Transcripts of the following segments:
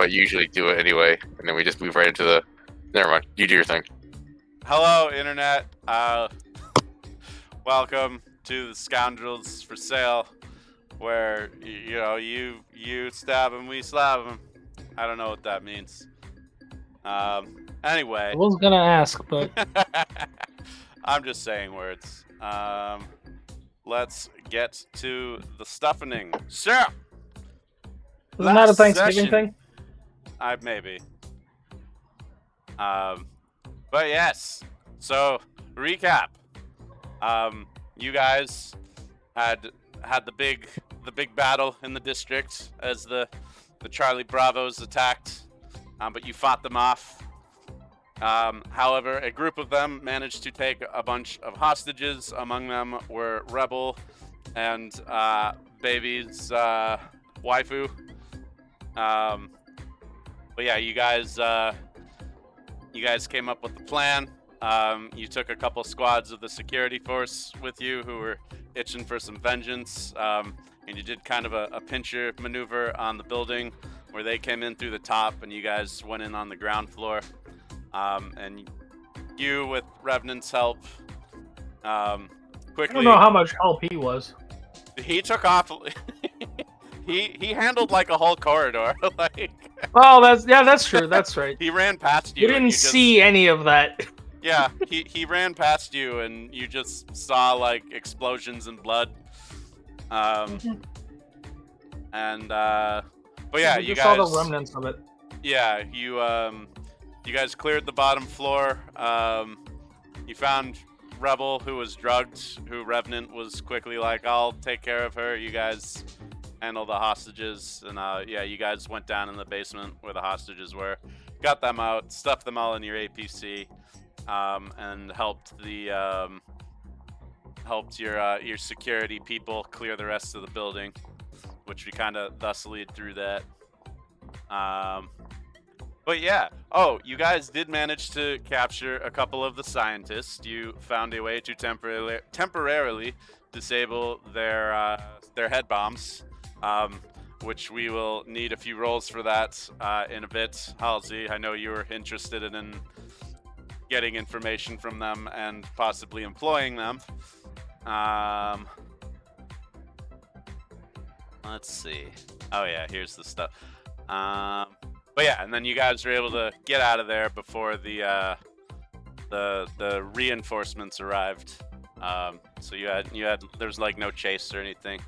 of usually do it anyway, and then we just move right into the. Never mind. You do your thing. Hello, internet. Welcome to the Scoundrels for Sale, where you stab them, we slap them. I don't know what that means. Anyway. I was gonna ask, but I'm just saying words. Let's get to the stuffing. Sure. Isn't that a Thanksgiving thing? Maybe. But yes. So recap. You guys had the big battle in the district as the Charlie Bravos attacked, but you fought them off. However, a group of them managed to take a bunch of hostages. Among them were Rebel and Baby's waifu. But yeah, you guys came up with the plan. You took a couple squads of the security force with you who were itching for some vengeance, and you did kind of a pincher maneuver on the building where they came in through the top, and you guys went in on the ground floor. And you, with Revenant's help, quickly. I don't know how much help he was. He took off. he handled like a whole corridor. Like. Oh, that's true. That's right. He ran past you. You didn't see any of that. Yeah, he ran past you, and you just saw like explosions and blood. But yeah, you guys saw the remnants of it. Yeah, you guys cleared the bottom floor. You found Rebel, who was drugged, who Revenant was quickly like, I'll take care of her. You guys handle the hostages. And yeah, you guys went down in the basement where the hostages were, got them out, stuffed them all in your APC, and helped your security people clear the rest of the building, which we kind of thus lead through that. But yeah, you guys did manage to capture a couple of the scientists. You found a way to temporarily disable their head bombs, which we will need a few rolls for that in a bit. Halsey, I know you were interested in getting information from them and possibly employing them. Let's see. Oh yeah, here's the stuff. But yeah, and then you guys were able to get out of there before the reinforcements arrived. So you had there's like no chase or anything.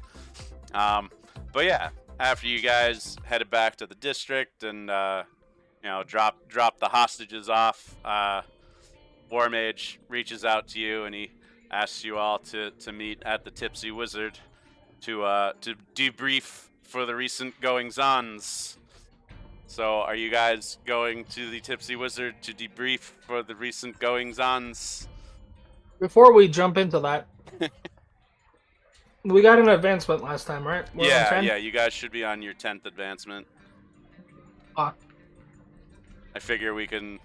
But yeah, after you guys headed back to the district and dropped the hostages off, War Mage reaches out to you and he asks you all to meet at the Tipsy Wizard to debrief for the recent goings-ons. So, are you guys going to the Tipsy Wizard to debrief for the recent goings-ons? Before we jump into that, we got an advancement last time, right? Yeah, you guys should be on your 10th advancement. I figure we can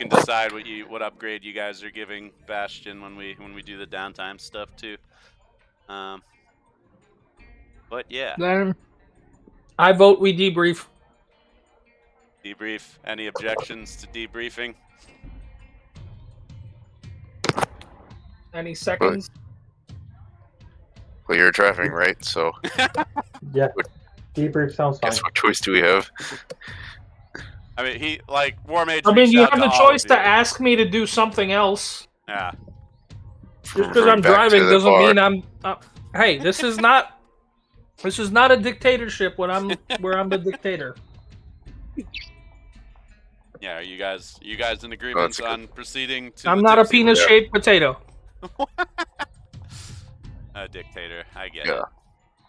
decide what upgrade you guys are giving Bastion when we do the downtime stuff too. But yeah. Then I vote we debrief. Debrief. Any objections to debriefing? Any seconds? Well, you're driving, right? So. Yeah. Debrief sounds fine. Guess what choice do we have? I mean, War Mage. I mean, you have the choice to ask me to do something else. Yeah. Just because I'm driving doesn't mean I'm. Hey, this is not a dictatorship where I'm the dictator. Yeah, are you guys in agreement on proceeding to? I'm not a penis-shaped potato. A dictator, I get it. All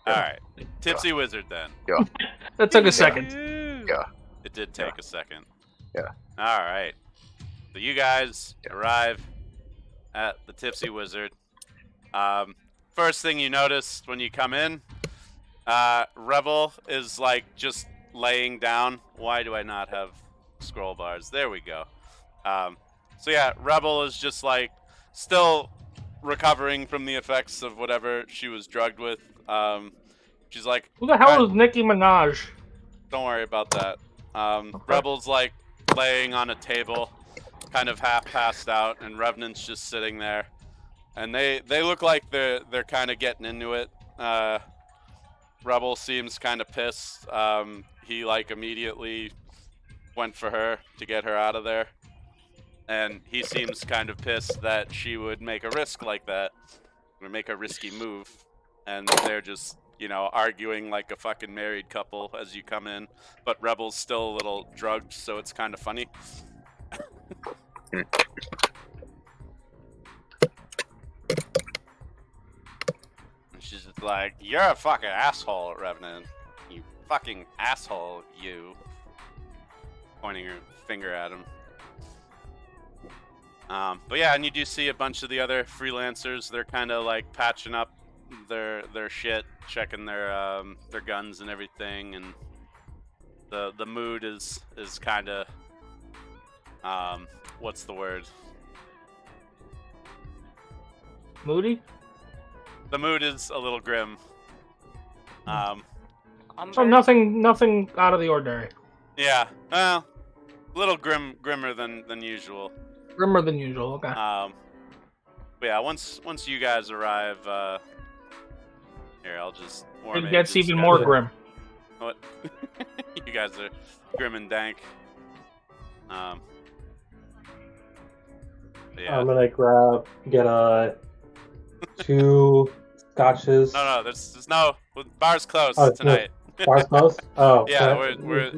right, Tipsy Wizard then. Yeah. That took a second. Yeah. It did take a second. Yeah. All right. So you guys arrive at the Tipsy Wizard. First thing you notice when you come in, Rebel is like just laying down. Why do I not have scroll bars? There we go. So yeah, Rebel is just like still recovering from the effects of whatever she was drugged with. She's like, who the hell is Nicki Minaj? Don't worry about that. Rebel's like laying on a table, kind of half passed out, and Revenant's just sitting there. And they look like they're kind of getting into it. Rebel seems kind of pissed. He like immediately went for her to get her out of there. And he seems kind of pissed that she would make a risk like that, or make a risky move. And they're just, you know, arguing like a fucking married couple as you come in. But Rebel's still a little drugged, so it's kind of funny. She's just like, "You're a fucking asshole, Revenant. You fucking asshole, you." Pointing her finger at him. But yeah, and you do see a bunch of the other freelancers. They're kind of like patching up their shit, checking their guns and everything, and the mood is kind of what's the word? Moody? The mood is a little grim. So nothing out of the ordinary. Yeah, well, a little grimmer than usual. Grimmer than usual. Okay. But yeah, once you guys arrive, here I'll just. It gets even more grim. What? You guys are grim and dank. Yeah. I'm gonna get 2 scotches. No, there's no. Bar's closed tonight. Bar's closed? Oh. Yeah, we're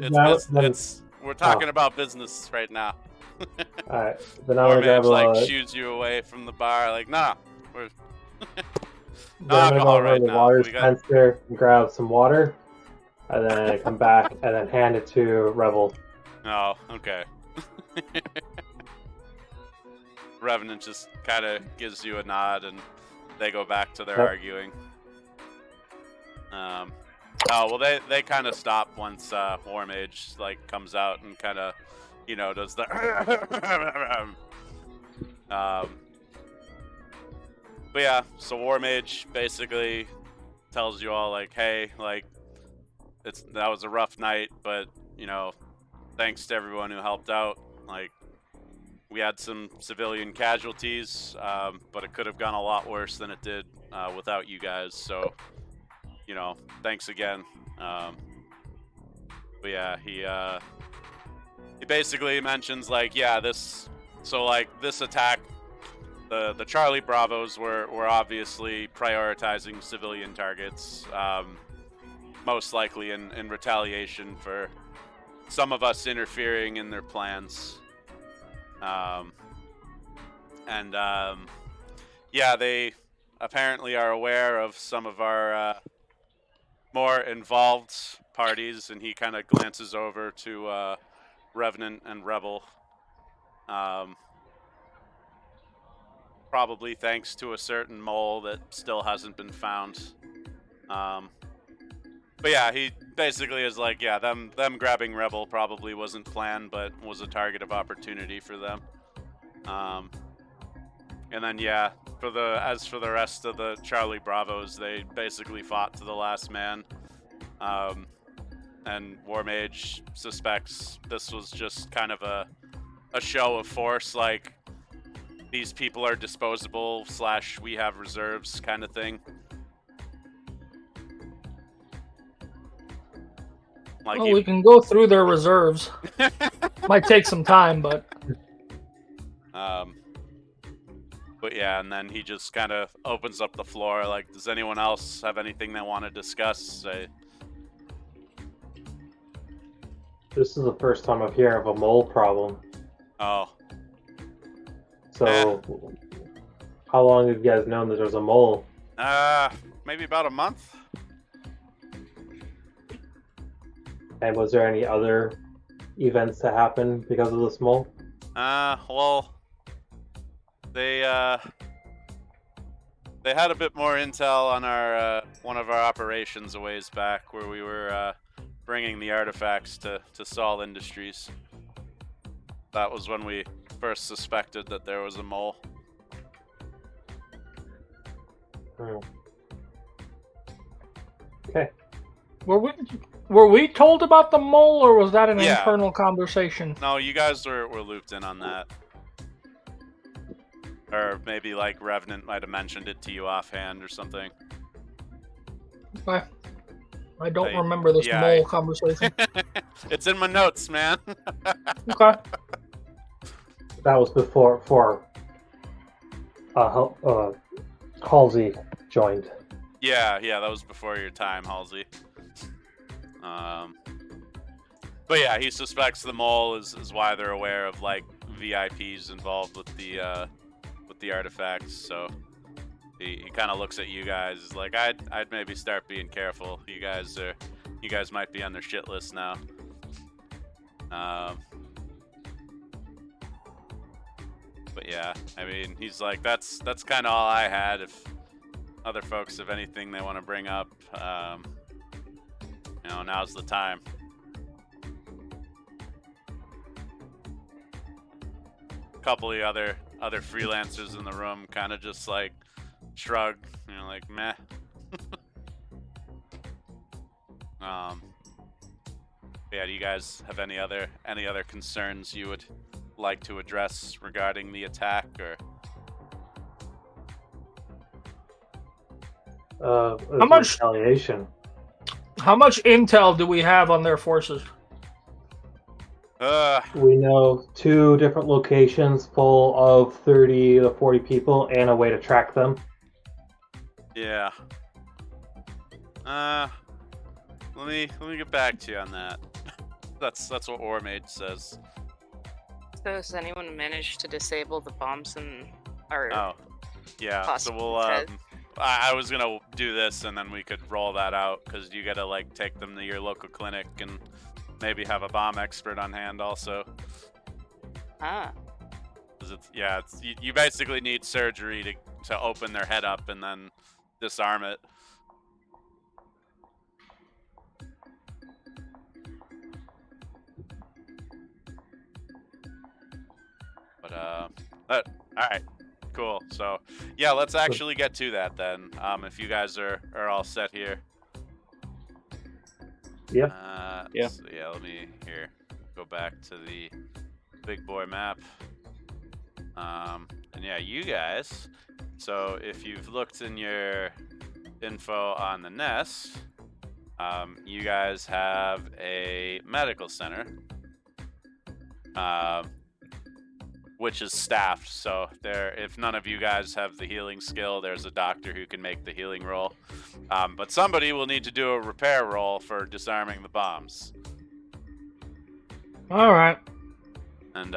talking about business right now. Alright, then I'm gonna grab shoos you away from the bar, like, nah, we're no alcohol right now. Water dispenser and grab some water, and then come back and then hand it to Rebel. Oh, okay. Revenant just kind of gives you a nod, and they go back to their arguing. Oh well, they kind of stop once War Mage like comes out and kind of, you know, does the but yeah, so War Mage basically tells you all like, hey, like that was a rough night, but you know, thanks to everyone who helped out. Like, we had some civilian casualties, but it could have gone a lot worse than it did without you guys. So, you know, thanks again. But yeah, he basically mentions like, yeah, this attack, the Charlie Bravos were obviously prioritizing civilian targets, most likely in retaliation for some of us interfering in their plans. Yeah, they apparently are aware of some of our more involved parties, and he kind of glances over to Revenant and Rebel. Probably thanks to a certain mole that still hasn't been found. But yeah, he basically is like, yeah, them grabbing Rebel probably wasn't planned, but was a target of opportunity for them. And then yeah, as for the rest of the Charlie Bravos, they basically fought to the last man. And War Mage suspects this was just kind of a show of force, like these people are disposable / we have reserves kind of thing. Like we can go through their reserves. Might take some time, but yeah, and then he just kind of opens up the floor. Like, does anyone else have anything they want to discuss? This is the first time I've heard of a mole problem. Oh. So, how long have you guys known that there's a mole? Maybe about a month. And was there any other events that happened because of this mole? Well, they had a bit more intel on our one of our operations a ways back, where we were bringing the artifacts to Saul Industries. That was when we first suspected that there was a mole. Okay. Were we told about the mole, or was that an internal conversation? No, you guys were looped in on that. Or maybe, like, Revenant might have mentioned it to you offhand or something. I don't remember this mole conversation. It's in my notes, man. Okay. That was before Halsey joined. Yeah, that was before your time, Halsey. But yeah, he suspects the mole is why they're aware of, like, VIPs involved with the artifacts. So he kind of looks at you guys. He's like, I'd maybe start being careful. You guys might be on their shit list now. But yeah, I mean, he's like, that's kind of all I had. If other folks have anything they want to bring up, now's the time. A couple of other freelancers in the room kind of just like shrug, like meh. Yeah, do you guys have any other concerns you would like to address regarding the attack, or how much retaliation? How much intel do we have on their forces? We know 2 different locations full of 30 to 40 people and a way to track them. Yeah. Let me get back to you on that. That's what Ormade says. So has anyone managed to disable the bombs in our? Oh, yeah. So we'll. I was gonna do this, and then we could roll that out, because you gotta like take them to your local clinic and maybe have a bomb expert on hand also. Ah. You basically need surgery to open their head up and then disarm it. But all right, cool. So yeah, let's actually get to that then. If you guys are all set here. Yeah. Yeah. So yeah, let me go back to the big boy map. And yeah, you guys. So if you've looked in your info on the nest, you guys have a medical center, which is staffed. So if none of you guys have the healing skill, there's a doctor who can make the healing roll. But somebody will need to do a repair roll for disarming the bombs. All right. And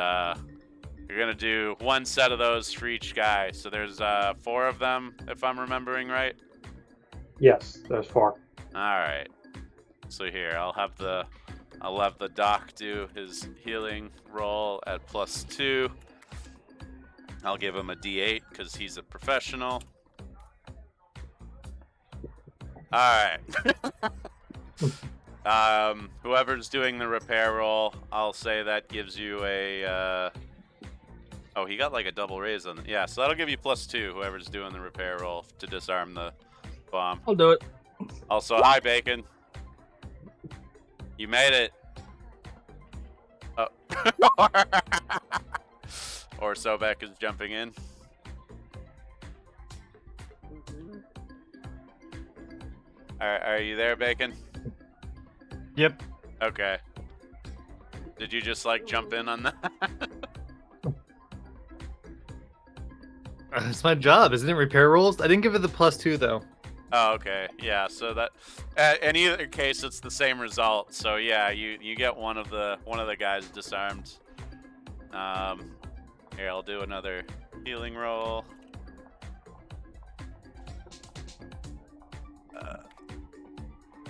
you're gonna do 1 set of those for each guy. So there's 4 of them, if I'm remembering right. Yes, there's 4. All right. So here, I'll have the doc do his healing roll at +2. I'll give him a D8 because he's a professional. All right. Whoever's doing the repair roll, I'll say that gives you a. Oh, he got like a double raise on. Yeah, so that'll give you +2. Whoever's doing the repair roll to disarm the bomb. I'll do it. Also, hi, Bacon. You made it. Oh. Or Sobek is jumping in. Are you there, Bacon? Yep. Okay. Did you just like jump in on that? It's my job, isn't it? Repair rolls? I didn't give it the +2 though. Oh, okay. Yeah, so that in either case it's the same result. So yeah, you get one of the guys disarmed. Here, I'll do another healing roll.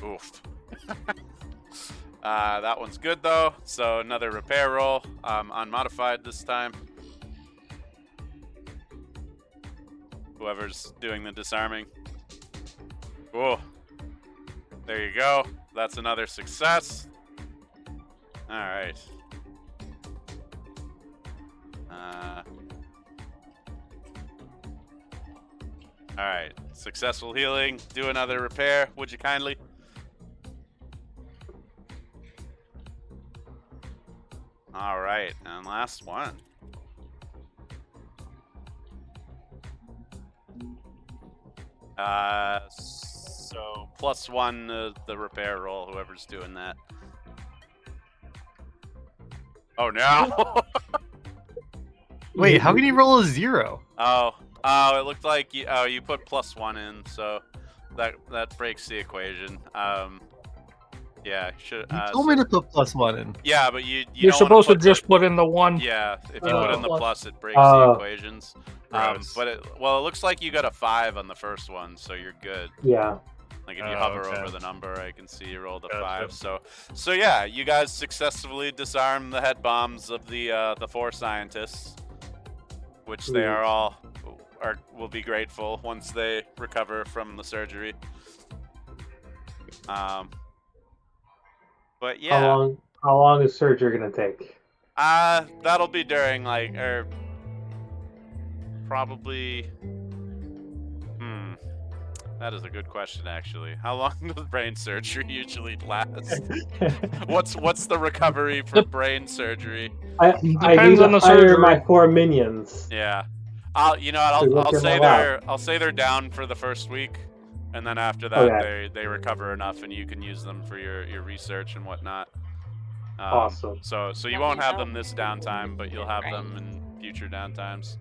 Oof. That one's good though. So another repair roll, unmodified this time. Whoever's doing the disarming. Cool. There you go. That's another success. All right. All right. Successful healing. Do another repair, would you kindly? All right, and last one. So +1 the repair roll, whoever's doing that. Oh no! Wait, how can you roll a 0? Oh, it looked like you put +1 in, so that breaks the equation. Yeah, should. You told me to put +1 in. Yeah, but you're You're supposed to just put in the 1. Yeah, if you put in the plus, it breaks Oh. the equations. But it looks like you got a 5 on the first one, so you're good. Yeah. Like if you hover over the number, I can see you rolled a 5. So yeah, you guys successfully disarm the head bombs of the 4 scientists, which they will be grateful once they recover from the surgery. But yeah. How long is surgery gonna take? That'll be during probably. That is a good question, actually. How long does brain surgery usually last? What's the recovery for brain surgery? I need to hire my 4 minions. Yeah, I'll say they're down for the first week, and then after that they recover enough, and you can use them for your research and whatnot. Awesome. So you won't have them this downtime, but you'll have them in future downtimes.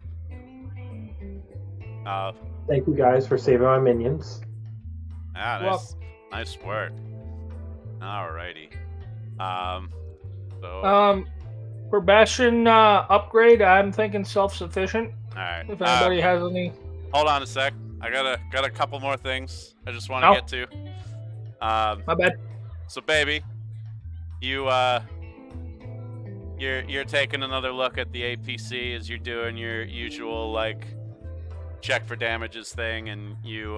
Thank you guys for saving my minions. Nice work. Alrighty. For Bastion upgrade, I'm thinking self-sufficient. All right. If anybody has any. Hold on a sec. I got a couple more things I just want to get to. My bad. So, baby, you're taking another look at the APC as you're doing your usual check for damages thing, and you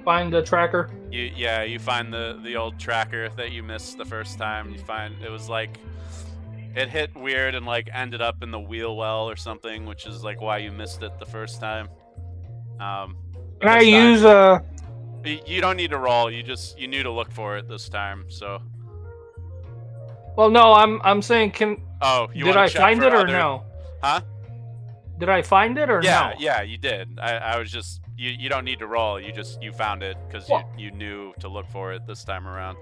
find the tracker. You find the old tracker that you missed the first time. You find it was it hit weird and ended up in the wheel well or something, which is why you missed it the first time. Can I use You don't need to roll. You need to look for it this time. So. Well, no, I'm saying did I find it or no? Huh? Did I find it or no? Yeah, you did. I was just you don't need to roll. You found it because you knew to look for it this time around.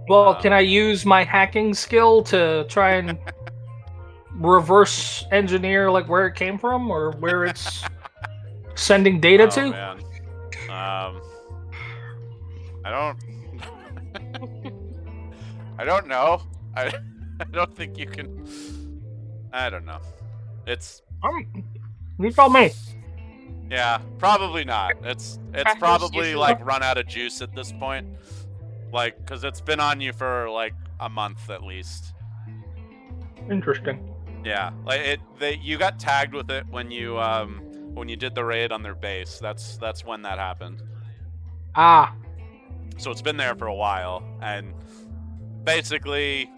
Well, can I use my hacking skill to try and reverse engineer where it came from or where it's sending data to? Man. I don't know. I don't think you can. I don't know. You tell me. Yeah, probably not. It's probably run out of juice at this point. Because it's been on you for a month at least. Interesting. Yeah, you got tagged with it when you did the raid on their base. That's when that happened. So it's been there for a while, and basically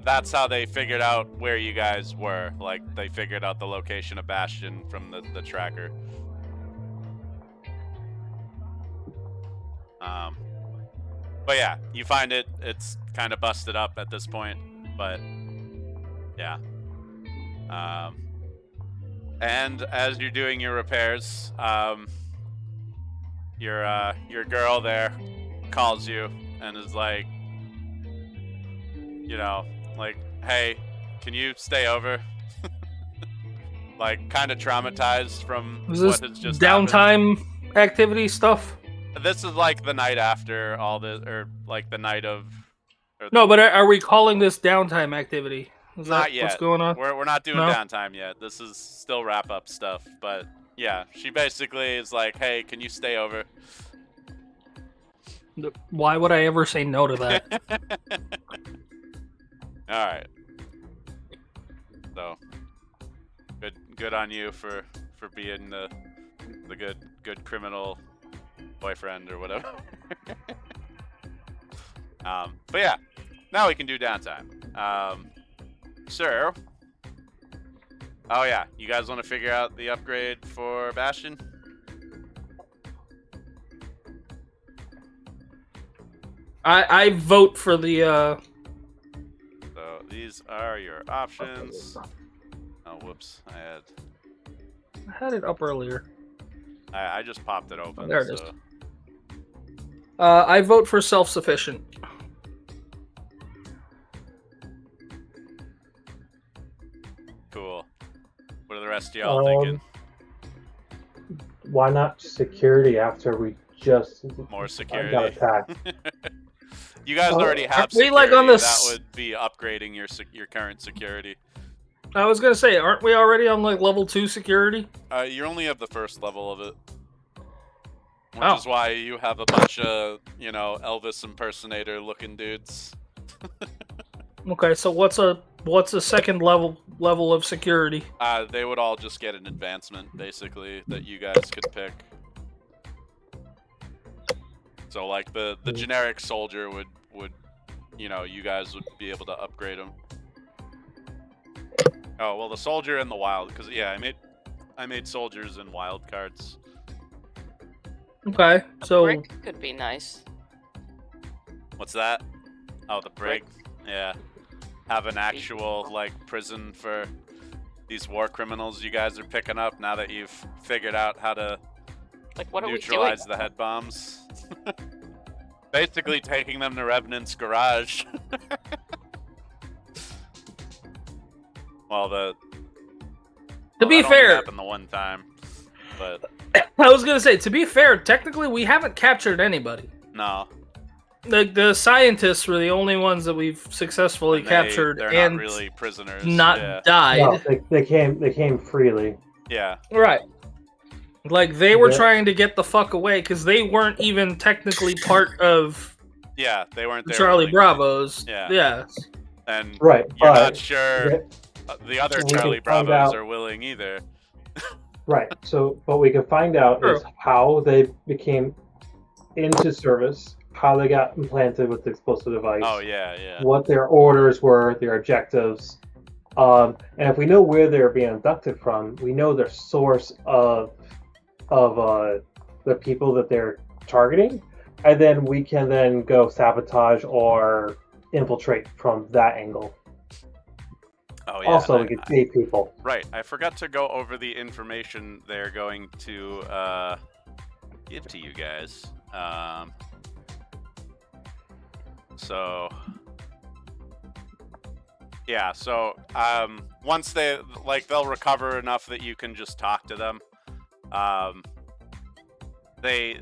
that's how they figured out where you guys were. They figured out the location of Bastion from the tracker. But yeah, you find it. It's kind of busted up at this point, but yeah. And as you're doing your repairs, your girl there calls you and is hey, can you stay over? Kind of traumatized from what has just downtime happened. Activity stuff. This is the night after all this, or the night of. No, but are we calling this downtime activity? Is not that yet. What's going on? We're not doing downtime yet. This is still wrap up stuff. But yeah, she basically is hey, can you stay over? Why would I ever say no to that? All right. So good on you for being the good criminal boyfriend or whatever. But yeah, now we can do downtime. Sir. Oh yeah, you guys want to figure out the upgrade for Bastion? I vote for the. So these are your options. Oh, whoops! I had it up earlier. I just popped it open. There it is. So. I vote for self-sufficient. Cool. What are the rest of y'all thinking? Why not security after we just More security? got attacked? You guys already have we security. like on this... That would be upgrading your current security. I was gonna say, aren't we already on like level 2 security? You only have the first level of it. Which is why you have a bunch of, you know, Elvis impersonator looking dudes. Okay, so what's a second level of security? They would all just get an advancement, basically, that you guys could pick. So, like, the generic soldier would, you know, you guys would be able to upgrade him. Oh, well, the soldier and the wild, because, yeah, I made soldiers and wild cards. Okay, so... Brick could be nice. What's that? Oh, the brig? Yeah. Have an actual, like, prison for these war criminals you guys are picking up now that you've figured out how to neutralize the head bombs. Basically taking them to Revenant's garage. Well, to be fair, happened the one time, but I was gonna say, to be fair, technically we haven't captured anybody. No. The scientists were the only ones that we've successfully captured, they're and not really prisoners. Not died. No, they came freely. Yeah. Right. Like they were trying to get the fuck away because they weren't even technically part of. Yeah, they weren't there. Charlie Bravos. Yeah. Yeah. And right, you're not sure the other Charlie Bravos are willing either. Right. So, what we can find out is how they became into service, how they got implanted with the explosive device. Oh yeah. What their orders were, their objectives, and if we know where they're being abducted from, we know their source of the people that they're targeting, and then we can then go sabotage or infiltrate from that angle. Oh, yeah. Also, we can save people. Right. I forgot to go over the information they're going to give to you guys. So, yeah. So, once they'll recover enough that you can just talk to them.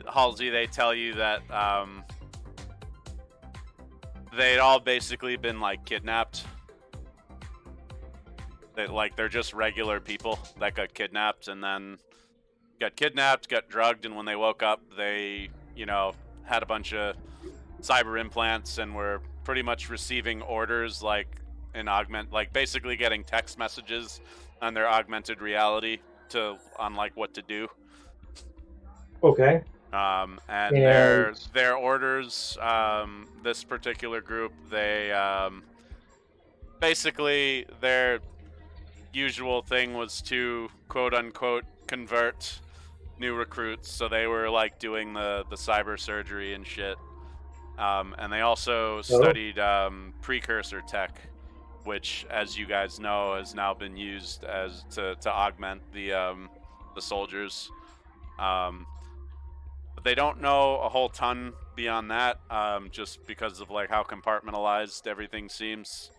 Halsey, they tell you that they'd all basically been like kidnapped. They're just regular people that got kidnapped and then got drugged, and when they woke up, they, you know, had a bunch of cyber implants and were pretty much receiving orders like basically getting text messages on their augmented reality on what to do. Okay. And their orders, this particular group, they basically their usual thing was to quote unquote convert new recruits, so they were like doing the cyber surgery and shit. And they also studied precursor tech, which, as you guys know, has now been used as to augment the soldiers. But they don't know a whole ton beyond that, just because of like how compartmentalized everything seems.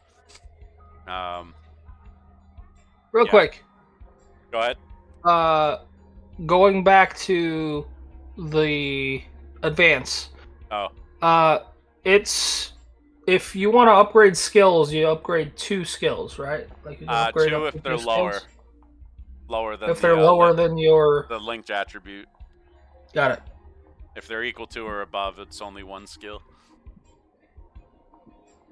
Real quick. Go ahead. Going back to the advance. It's if you want to upgrade skills, you upgrade 2 skills, right? Like you can upgrade 2 if they're lower than if they're lower than your the linked attribute. Got it. If they're equal to or above, it's only 1 skill.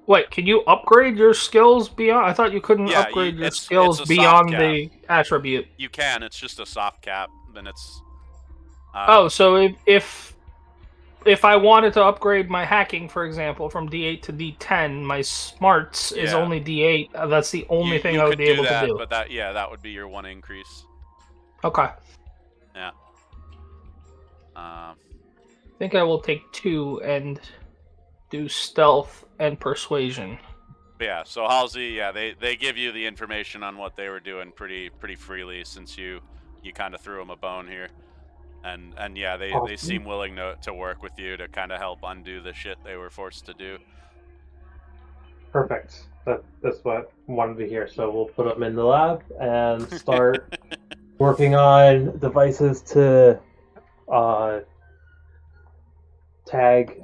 Wait, can you upgrade your skills beyond? I thought you couldn't upgrade your skills beyond the attribute. You can. It's just a soft cap. Then it's. So if I wanted to upgrade my hacking, for example, from D8 to D10, my smarts is only D8. That's the only thing I would be able to do. But that would be your 1 increase. Okay. Yeah. I think I will take 2 and do stealth and persuasion. But yeah, so Halsey, yeah, they give you the information on what they were doing pretty freely since you kind of threw them a bone here. And yeah, they seem willing to work with you to kind of help undo the shit they were forced to do. Perfect. That's what I wanted to hear. So we'll put them in the lab and start working on devices to tag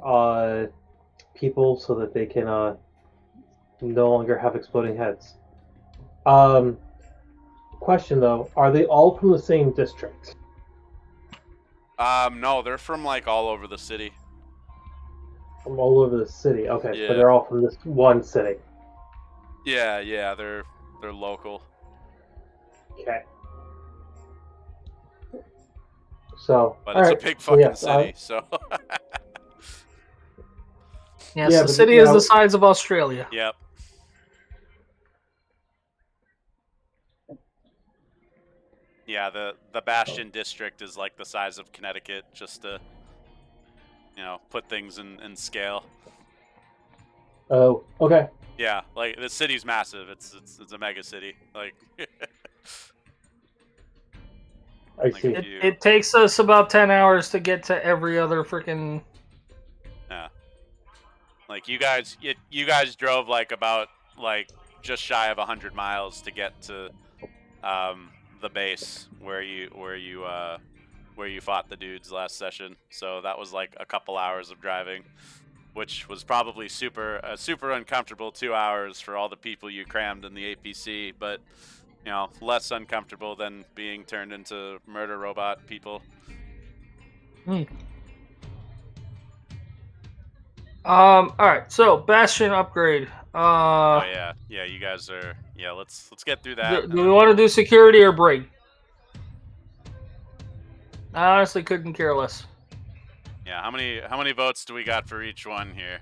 people so that they can no longer have exploding heads. Question though, are they all from the same district? No, they're from like all over the city. From all over the city. Okay, Yeah. but they're all from this one city. Yeah, they're local. Okay. So, But it's a big fucking city, so. Yes, Yeah, the but, city is the size of Australia. Yep. Yeah, the Bastion district is like the size of Connecticut, just to, put things in scale. Oh, okay. Yeah, like the city's massive. It's a mega city. Like. I see. It takes us about 10 hours to get to every other freaking. Yeah. Like you guys drove like about like just shy of 100 miles to get to the base where you fought the dudes last session. So that was like a couple hours of driving, which was probably super uncomfortable 2 hours for all the people you crammed in the APC, but less uncomfortable than being turned into murder robot people. All right. So Bastion upgrade. Oh yeah. You guys are. Yeah. Let's get through that. Do we want to do security or brig? I honestly couldn't care less. Yeah. How many votes do we got for each one here?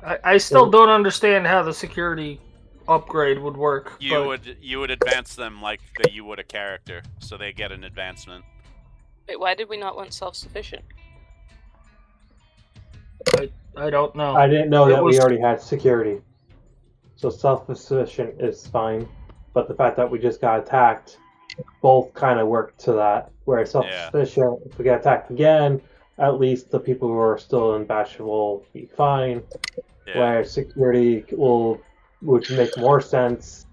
I still don't understand how the security upgrade would work. You would advance them like that you would a character, so they get an advancement. Wait, why did we not want self-sufficient? I don't know. I didn't know that we already had security. So self-sufficient is fine, but the fact that we just got attacked, both kind of work to that. Whereas self-sufficient, if we get attacked again, at least the people who are still in Bastion will be fine. Yeah. Whereas security would make more sense.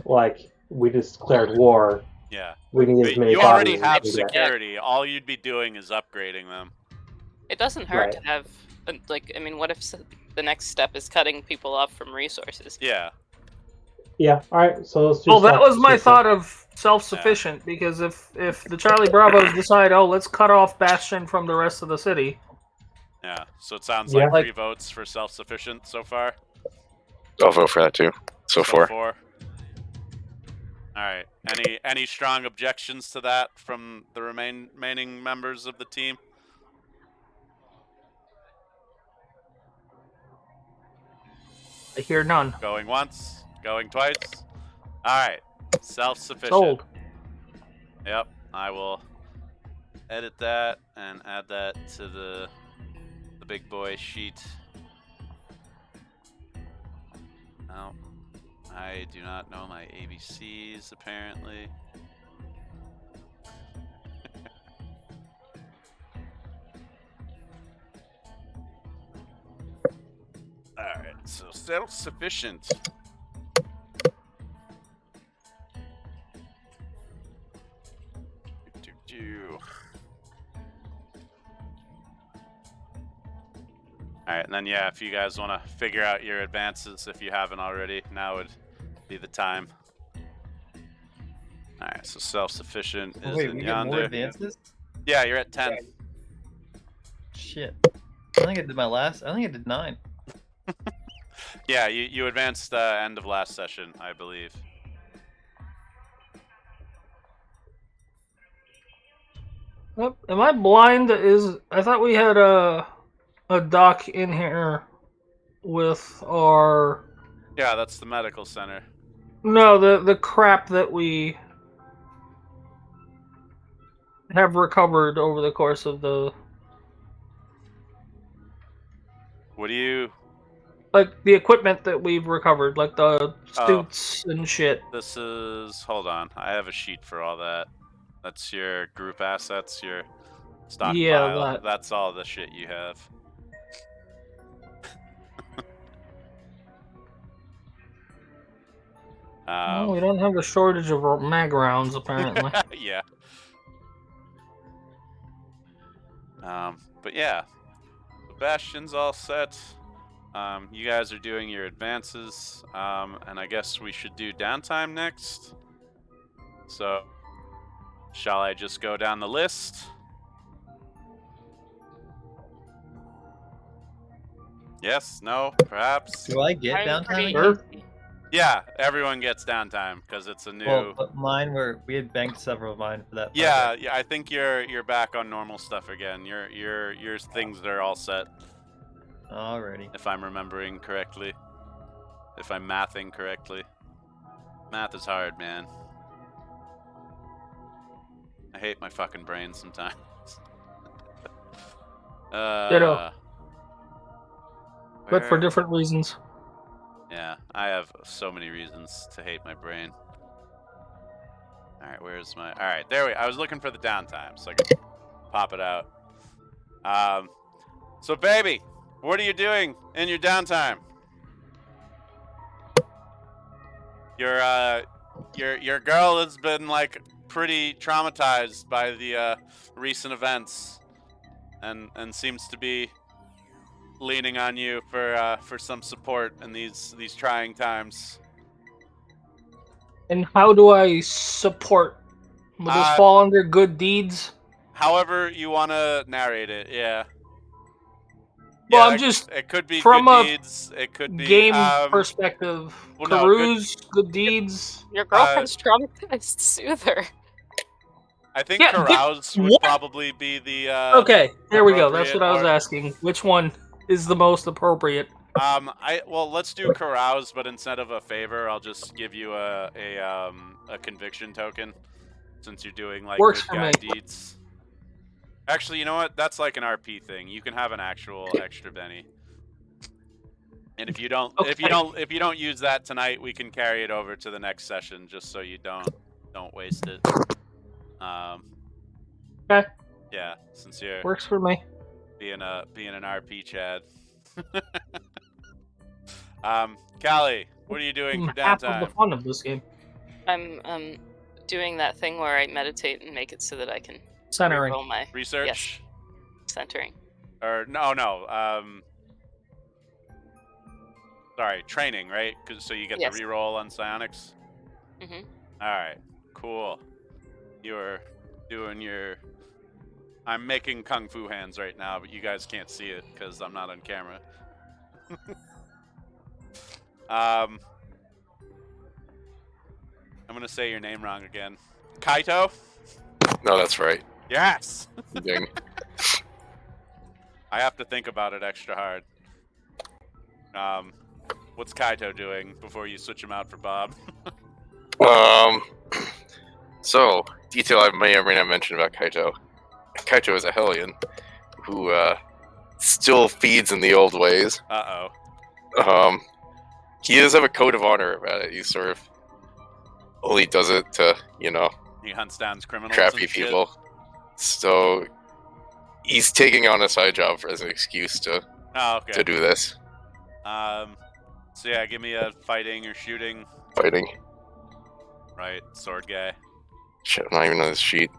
Like, we just declared war. Yeah. We need as many you bodies already as have we get. security. All you'd be doing is upgrading them. It doesn't hurt to have, what if the next step is cutting people off from resources? Yeah. Yeah, alright, so let's do Well, that was my thought of self-sufficient, because if the Charlie Bravos decide, let's cut off Bastion from the rest of the city. Yeah, so it sounds like 3 votes for self-sufficient so far. I'll vote for that too. So 4. Alright, any strong objections to that from the remaining members of the team? I hear none. Going once, going twice. Alright, self-sufficient. Sold. Yep, I will edit that and add that to the big boy sheet. No, I do not know my ABCs apparently. Alright, so self-sufficient. Alright, and then if you guys want to figure out your advances if you haven't already, now would be the time. Alright, so self-sufficient is in we yonder. get more advances? Yeah, you're at 10. Shit. I think I did 9. Yeah, you advanced end of last session, I believe. Yep. Am I blind? I thought we had a doc in here with our. Yeah, that's the medical center. No, the crap that we. have recovered over the course of the... What do you... Like, the equipment that we've recovered, like the suits and shit. This is... Hold on. I have a sheet for all that. That's your group assets, your stockpile. Yeah, That's all the shit you have. Well, we don't have a shortage of mag rounds, apparently. Yeah. But yeah, the Bastion's all set. You guys are doing your advances, and I guess we should do downtime next. So, shall I just go down the list? Yes, no, perhaps? Do I get I'm pretty downtime? easy. Yeah, everyone gets downtime because it's a new. Well, but mine we had banked several of mine for that. Yeah, project. yeah. I think you're back on normal stuff again. Your things are all set. Alrighty. If I'm remembering correctly, if I'm mathing correctly. Math is hard, man. I hate my fucking brain sometimes. Ditto. But for where- different reasons. Yeah, I have so many reasons to hate my brain. Alright, where's my... Alright, there we... I was looking for the downtime, so I could pop it out. So, baby, what are you doing in your downtime? Your girl has been, like, pretty traumatized by the recent events, and seems to be leaning on you for some support in these trying times. And how do I support? Will this fall under good deeds? However you want to narrate it, yeah. Well, Yeah, I'm just it could be from good a deeds. It could be game perspective. well, no, Carouse, good deeds. Your girlfriend's traumatized. Soothe her. I think Yeah, carouse would what? probably be the Okay, there we go. That's appropriate what I was or- asking. Which one is the most appropriate? well, let's do carouse, but instead of a favor, I'll just give you a conviction token, since you're doing like Works good for guy me. deeds. Actually, you know what? That's like an RP thing. You can have an actual extra Benny. And if you don't, if you don't use that tonight, we can carry it over to the next session, just so you don't waste it. Okay. Yeah, since you're Works for me. being an RP Chad. Callie, what are you doing for Half of downtime? the fun of this game. I'm doing that thing where I meditate and make it so that I can Centering. roll my Research? centering. Or no. Sorry, training, right? So you get Yes. the reroll on psionics. Mhm. All right, cool. You're doing your. I'm making kung fu hands right now, but you guys can't see it because I'm not on camera. I'm gonna say your name wrong again. Kaito? No, that's right. Yes. Ding. I have to think about it extra hard. What's Kaito doing before you switch him out for Bob? So, detail I may or may not mention about Kaito. Kaito is a Hellion who still feeds in the old ways. Uh-oh. He does have a code of honor about it. He sort of only does it to, He hunts down criminals crappy and shit? people. So he's taking on a side job as an excuse to Oh, okay. to do this So yeah, give me a fighting or shooting. fighting. Right, sword guy. Shit, I'm not even on this sheet.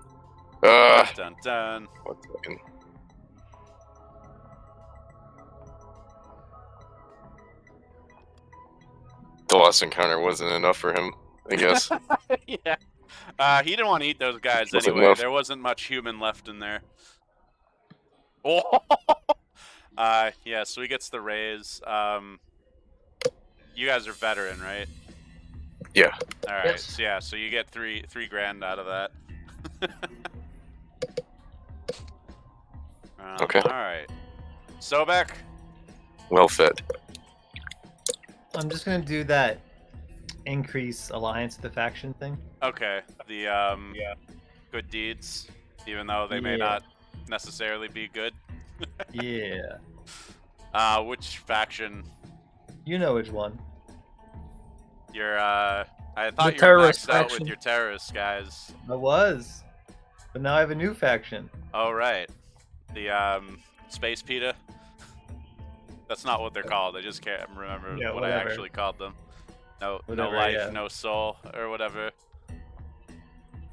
Dun dun. 1 second. The last encounter wasn't enough for him, I guess. Yeah. He didn't want to eat those guys Wasn't anyway. enough. There wasn't much human left in there. Oh. Yeah. So he gets the raise. You guys are veteran, right? Yeah. All right. Yes. So yeah. So you get three grand out of that. Okay. All right. Sobek. Well fed. I'm just gonna do that increase alliance with the faction thing. Okay. The good deeds. even though they may not necessarily be good. Yeah. Which faction? You know which one. You're, I thought you were terrorist maxed out faction. with your terrorist guys. I was. But now I have a new faction. Oh, right. The, Space PETA? That's not what they're called. I just can't remember what whatever. I actually called them. No Whatever, life, yeah. no soul, or whatever.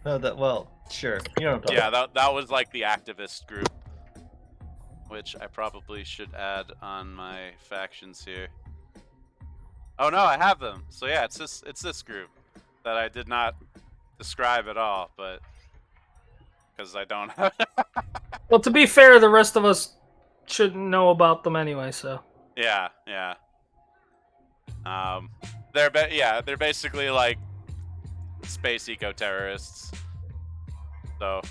No, sure. You know what I'm talking Yeah, about. that was like the activist group, which I probably should add on my factions here. Oh no, I have them. So yeah, it's this group that I did not describe at all, but because I don't. Well, to be fair, the rest of us shouldn't know about them anyway. So Yeah. They're basically like space eco-terrorists. So,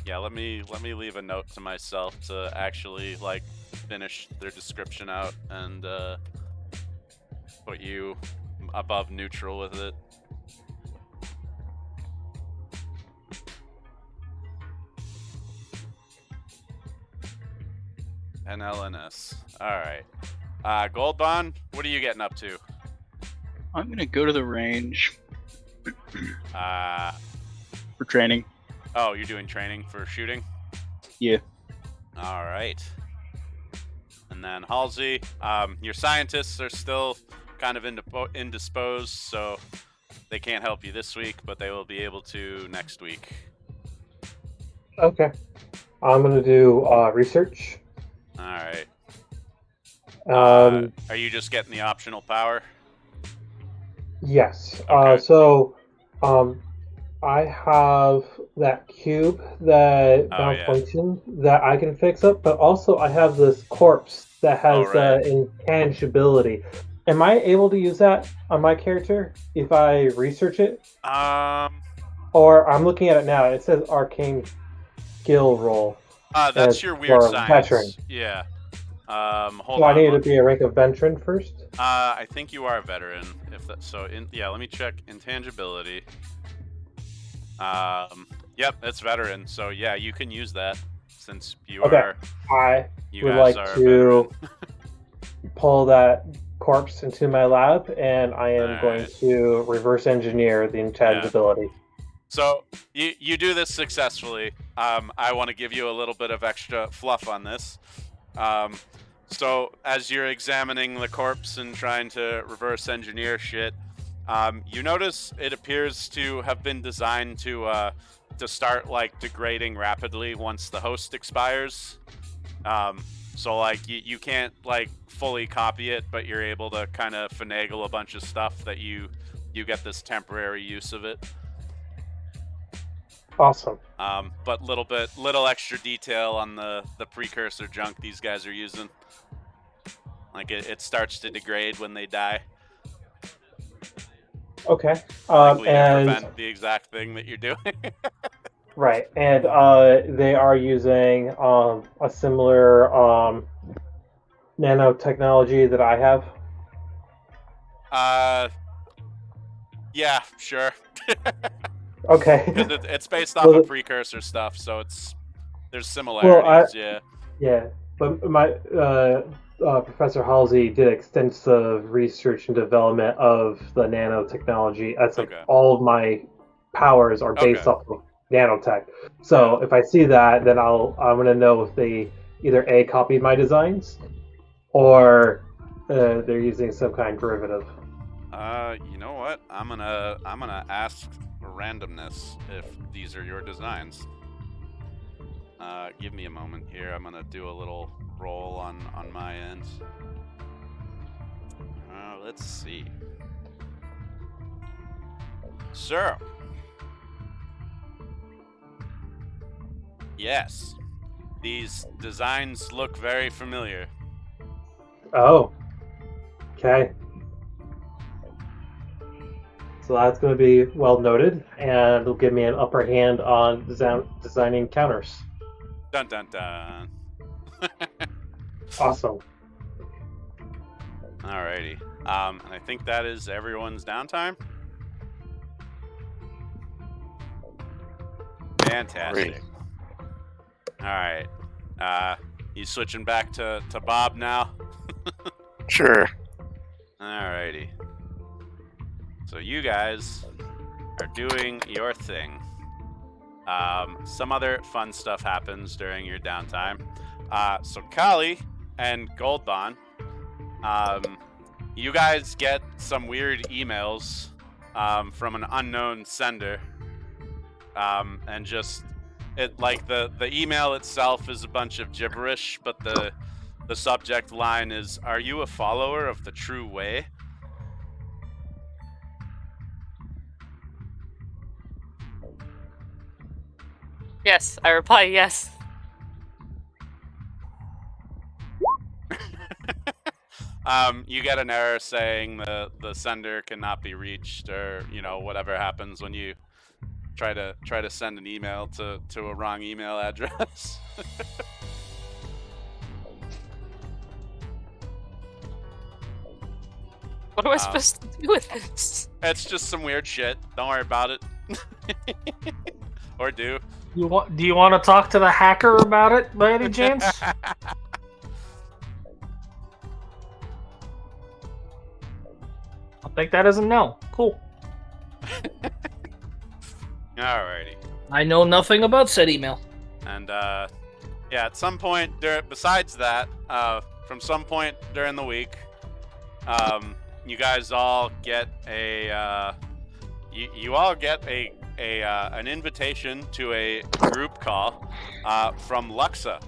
yeah, let me leave a note to myself to actually like finish their description out and put you above neutral with it. NLNS. All right. Gold Bond, what are you getting up to? I'm gonna go to the range for training. Oh, you're doing training for shooting? Yeah. All right. And then Halsey, your scientists are still kind of indisposed, so they can't help you this week, but they will be able to next week. Okay. I'm gonna do research. All right. Um, Are you just getting the optional power? Yes. Okay. I have that cube that malfunctioned that I can fix up, but also I have this corpse that has intangibility. Am I able to use that on my character if I research it? Or I'm looking at it now. It says arcane skill roll. That's your weird science. Veteran. Yeah. Hold So on. I need to be a rank of veteran first? I think you are a veteran. If that, so, let me check intangibility. Yep, it's veteran. So yeah, you can use that since you are. I would like to pull that corpse into my lab, and I am going to reverse engineer the intangibility. Yeah. So you do this successfully. I want to give you a little bit of extra fluff on this. So as you're examining the corpse and trying to reverse engineer shit, you notice it appears to have been designed to start like degrading rapidly once the host expires. So like you can't like fully copy it, but you're able to kind of finagle a bunch of stuff that you get this temporary use of it. Awesome. But little extra detail on the precursor junk these guys are using. Like it starts to degrade when they die. Okay. And prevent the exact thing that you're doing. Right, and they are using a similar nanotechnology that I have. Yeah, sure. Okay. Because it's based off of precursor stuff, so there's similarities. Yeah, but my Professor Halsey did extensive research and development of the nanotechnology. That's like all of my powers are based off of nanotech. So if I see that, then I'm gonna know if they either A, copied my designs, or they're using some kind of derivative. You know what? I'm gonna ask randomness if these are your designs. Give me a moment here. I'm gonna do a little roll on my end. Let's see. So, yes, these designs look very familiar. Oh, okay. So that's going to be well noted, and it'll give me an upper hand on designing counters. Dun dun dun. Awesome. Alrighty. And I think that is everyone's downtime. Fantastic. All right. You switching back to Bob now? Sure. Alrighty. So you guys are doing your thing. Some other fun stuff happens during your downtime. So Kali and Goldbond, you guys get some weird emails from an unknown sender, and just the email itself is a bunch of gibberish, but the subject line is, "Are you a follower of the true way?" Yes, I reply yes. You get an error saying the sender cannot be reached, or whatever happens when you try to send an email to a wrong email address. What am I supposed to do with this? It's just some weird shit. Don't worry about it. Or do. Do you want to talk to the hacker about it by any chance? I'll take that as a no. Cool. Alrighty. I know nothing about said email. And at some point besides that, from some point during the week, you guys all get an invitation to a group call from Luxa.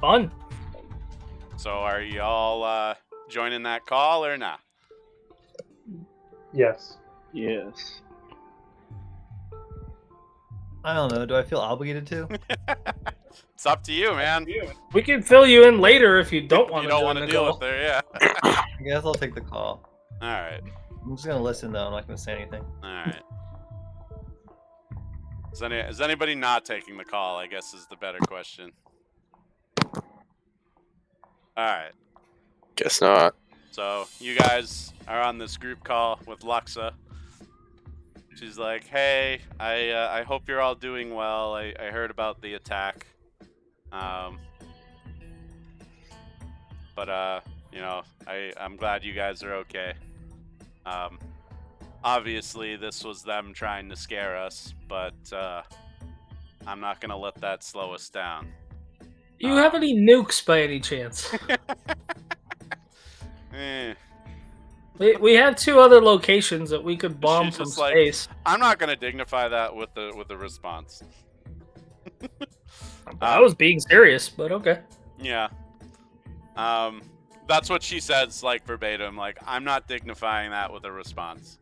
Fun. So are you all joining that call or not? Yes. Yes. I don't know. Do I feel obligated to? It's up to you, man. We can fill you in later if you don't want to. You don't want to deal with it, yeah. I guess I'll take the call. All right. I'm just gonna listen though. I'm not gonna say anything. All right. Is anybody not taking the call? I guess is the better question. All right. Guess not. So you guys are on this group call with Luxa. She's like, "Hey, I hope you're all doing well. I heard about the attack. But I'm glad you guys are okay. Obviously this was them trying to scare us, but I'm not gonna let that slow us down." Do you have any nukes by any chance? We have 2 other locations that we could bomb from space. I'm not gonna dignify that with a response. I was being serious, but okay. Yeah. That's what she says, like verbatim. Like, I'm not dignifying that with a response.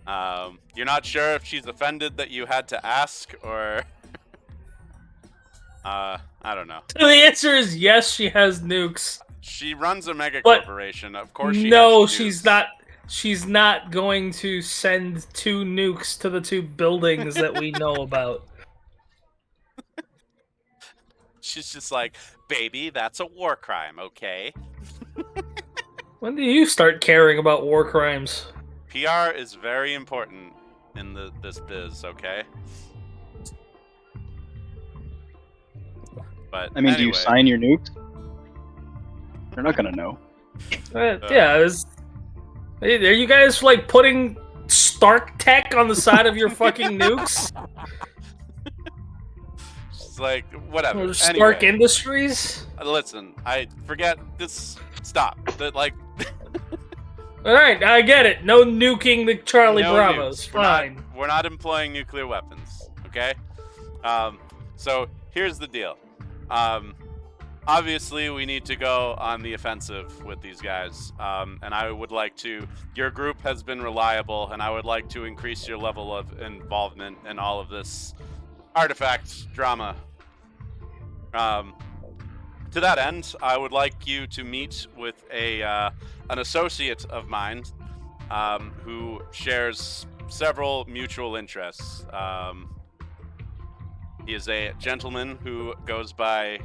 You're not sure if she's offended that you had to ask, or I don't know. So the answer is yes. She has nukes. She runs a megacorporation. Of course she no, has she's nukes. not. She's not going to send 2 nukes to the 2 buildings that we know about. She's just like, baby, that's a war crime, okay? When do you start caring about war crimes? PR is very important in this biz, okay? But I mean, anyway. do you sign your nukes? They're not gonna know. Yeah, are you guys like putting Stark Tech on the side of your fucking nukes? It's like, whatever. Or Stark Anyway, Industries? listen, I forget this. Stop. All Alright, I get it. No nuking the Charlie no Bravos. nukes. Fine. We're not employing nuclear weapons, okay? So here's the deal. Obviously, we need to go on the offensive with these guys, and I would like to. Your group has been reliable, and I would like to increase your level of involvement in all of this artifact drama. To that end, I would like you to meet with an associate of mine who shares several mutual interests. He is a gentleman who goes by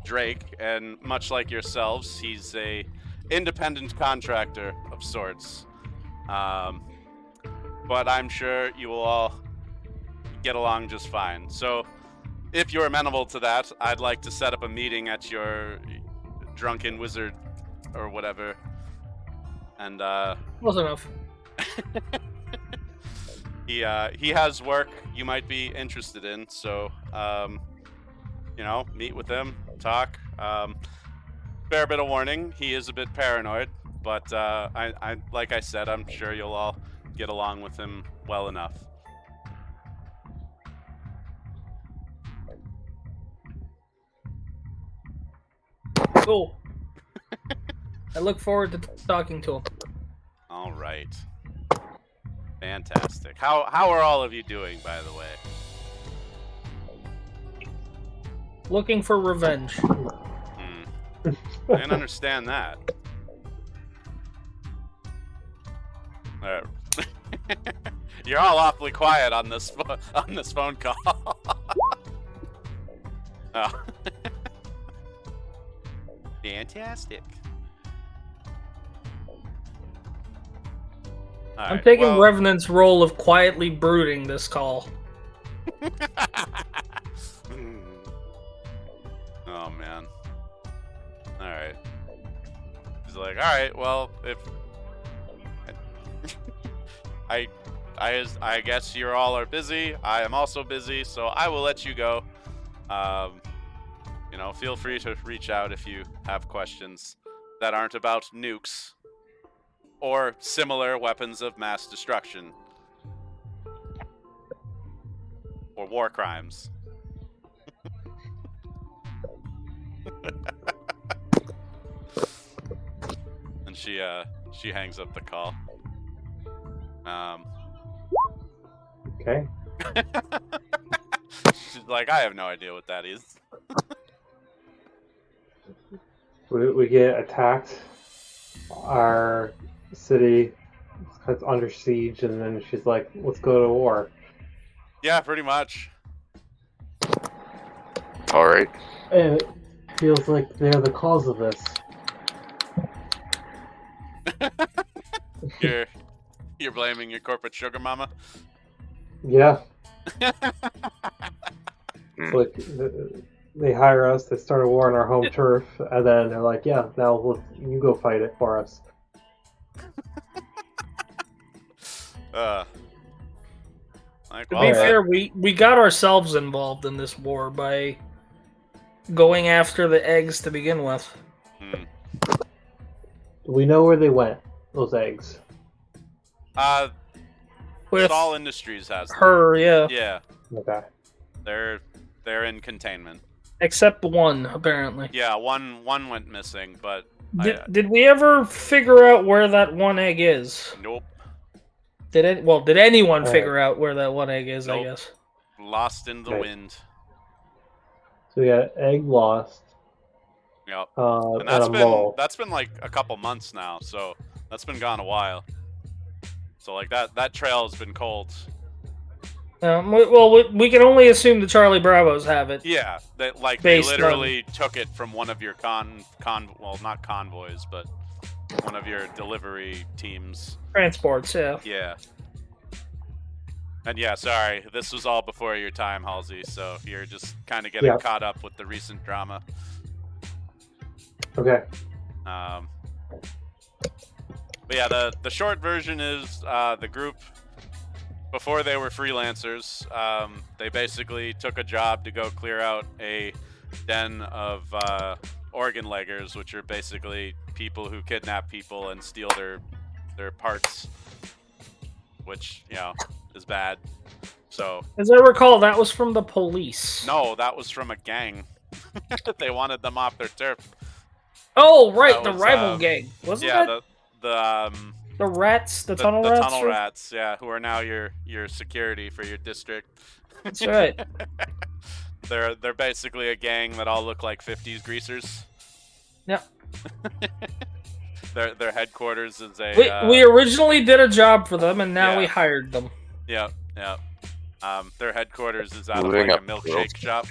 Drake, and much like yourselves, he's a independent contractor of sorts. but I'm sure you will all get along just fine. So, if you're amenable to that, I'd like to set up a meeting at your drunken wizard or whatever. And Close enough. he has work you might be interested in, so meet with him, talk. Fair bit of warning, he is a bit paranoid, but I like I said, I'm sure you'll all get along with him well enough. Cool. I look forward to talking to him. All right. Fantastic. How are all of you doing, by the way? Looking for revenge. I can understand that. All right. You're all awfully quiet on this phone call. Oh. Fantastic. I'm taking Revenant's role of quietly brooding this call. Oh man. Alright. He's like, alright, well, if I guess you all are busy. I am also busy, so I will let you go. Feel free to reach out if you have questions that aren't about nukes or similar weapons of mass destruction or war crimes. And she hangs up the call. Okay. She's like, I have no idea what that is. We get attacked. Our city is under siege, and then she's like, let's go to war. Yeah, pretty much. Alright. And it feels like they're the cause of this. You're blaming your corporate sugar mama? Yeah. It's like they hire us, they start a war on our home turf, and then they're like, yeah, now you go fight it for us. To be fair, we got ourselves involved in this war by going after the eggs to begin with. Do we know where they went, those eggs? With Saul Industries has them. her, yeah. Yeah. Okay. They're in containment. Except one, apparently. Yeah, one went missing, but Did we ever figure out where that one egg is? Nope. Did anyone figure out where that one egg is? Nope. I guess. Lost in the wind. So we got egg lost. Yep. And that's been like a couple months now, so that's been gone a while. So like that trail has been cold. We can only assume the Charlie Bravos have it. Yeah, they literally took it from one of your not convoys, but one of your delivery teams. Transports, yeah. Yeah. And yeah, sorry, this was all before your time, Halsey, so you're just kind of getting caught up with the recent drama. Okay. But yeah, the short version is the group, before they were freelancers, they basically took a job to go clear out a den of organ leggers, which are basically people who kidnap people and steal their parts, which, is bad. So, as I recall, that was from the police. No, that was from a gang. They wanted them off their turf. Oh, right, the rival gang. Wasn't that? The rats, the tunnel rats? The tunnel rats, yeah, who are now your security for your district. That's right. They're basically a gang that all look like 50s greasers. Yep. Their headquarters is a... We originally did a job for them, and now we hired them. Yeah. Their headquarters is out of like a milkshake shop.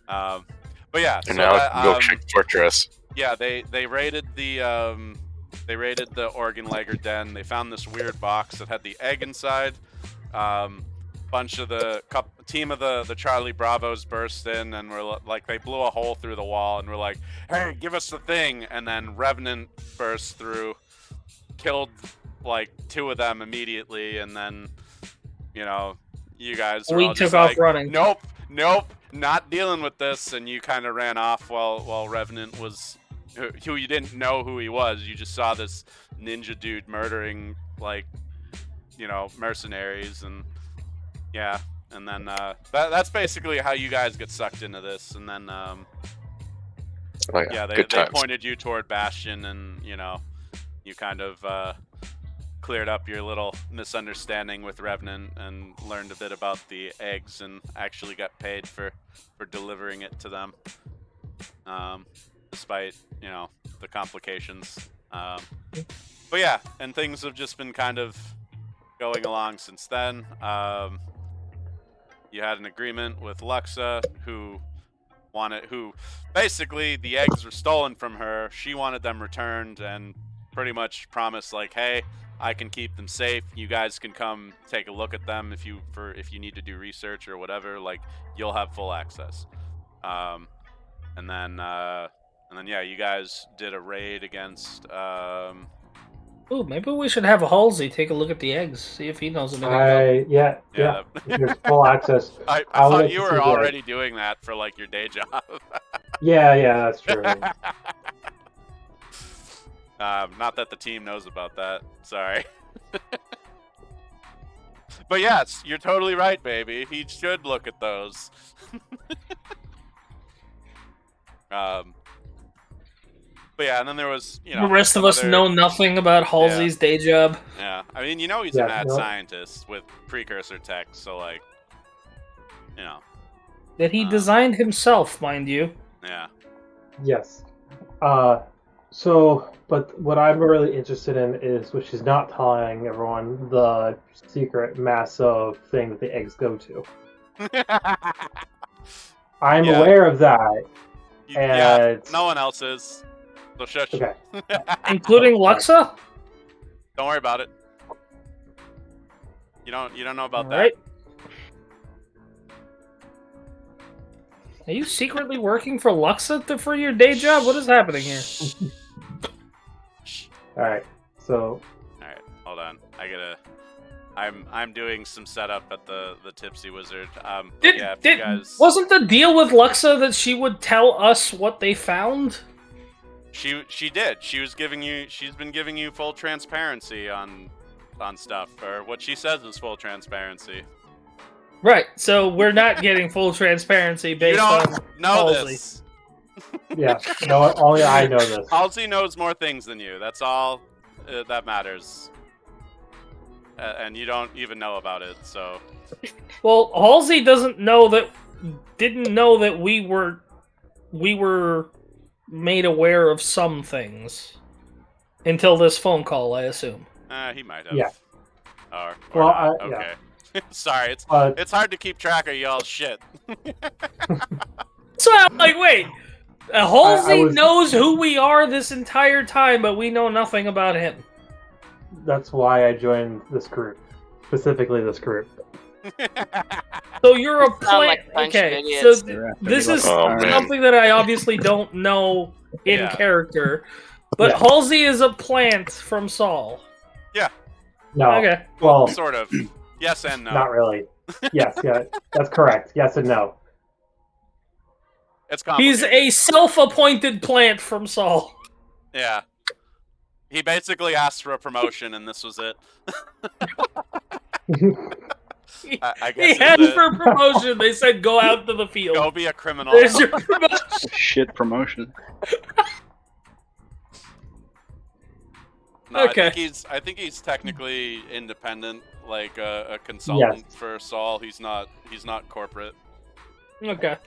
But yeah, and now it's Milkshake Fortress. Yeah, they raided the They raided the Organ Legger den. They found this weird box that had the egg inside. Bunch of the team of the Charlie Bravos burst in and were like, they blew a hole through the wall and were like, "Hey, give us the thing!" And then Revenant burst through, killed like 2 of them immediately, and then you guys were all took just off like, running. Nope, not dealing with this, and you kind of ran off while Revenant was, who you didn't know who he was. You just saw this ninja dude murdering like mercenaries, and yeah, and then that's basically how you guys get sucked into this, and then they pointed you toward Bastion, and you kind of cleared up your little misunderstanding with Revenant and learned a bit about the eggs and actually got paid for delivering it to them, despite the complications. But yeah, and things have just been kind of going along since then. You had an agreement with Luxa, who basically the eggs were stolen from her. She wanted them returned and pretty much promised like, hey, I can keep them safe. You guys can come take a look at them if you need to do research or whatever. Like, you'll have full access. And then yeah, you guys did a raid against. Ooh, maybe we should have Halsey take a look at the eggs, see if he knows anything about. Yeah. There's full access. I thought you were already doing that for like your day job. Yeah, that's true. Not that the team knows about that. Sorry. But yes, you're totally right, baby. He should look at those. But yeah, and then there was, the rest of us know nothing about Halsey's day job. Yeah, I mean, he's a mad scientist with precursor tech, so like, that he designed himself, mind you. Yeah. Yes. But what I'm really interested in is, which is not telling everyone, the secret massive thing that the eggs go to. I'm aware of that. And no one else is. So shush. Okay. Including Luxa? Don't worry about it. You don't know about that. Right. Are you secretly working for Luxa for your day job? What is happening here? Alright, so... Alright, hold on. I'm doing some setup at the Tipsy Wizard. Wasn't the deal with Luxa that she would tell us what they found? She did. She's been giving you full transparency on stuff, or what she says is full transparency. Right, so we're not getting full transparency based on You don't know Halsey. this. Yeah, no, only I know this. Halsey knows more things than you. That's all that matters. And you don't even know about it, so... Well, Halsey didn't know that we were made aware of some things until this phone call, I assume. He might have. Yeah. Or well, not. Okay. Yeah. Sorry, it's hard to keep track of y'all's shit. So I'm like, wait, Halsey knows who we are this entire time, but we know nothing about him. That's why I joined this group, specifically this group. So you're a plant. Like Okay, so this is man. something that I obviously don't know in character, but Halsey is a plant from Saul. Yeah. No. Okay. Well, sort of. Yes and no. Not really. Yes, yeah, that's correct. Yes and no. It's complicated. He's a self-appointed plant from Saul. Yeah. He basically asked for a promotion, and this was it. I guess he asked for a promotion. They said, "Go out to the field. Go be a criminal." There's your promotion. Shit promotion. No, Okay. I think he's technically independent, like a consultant for Saul. He's not corporate. Okay.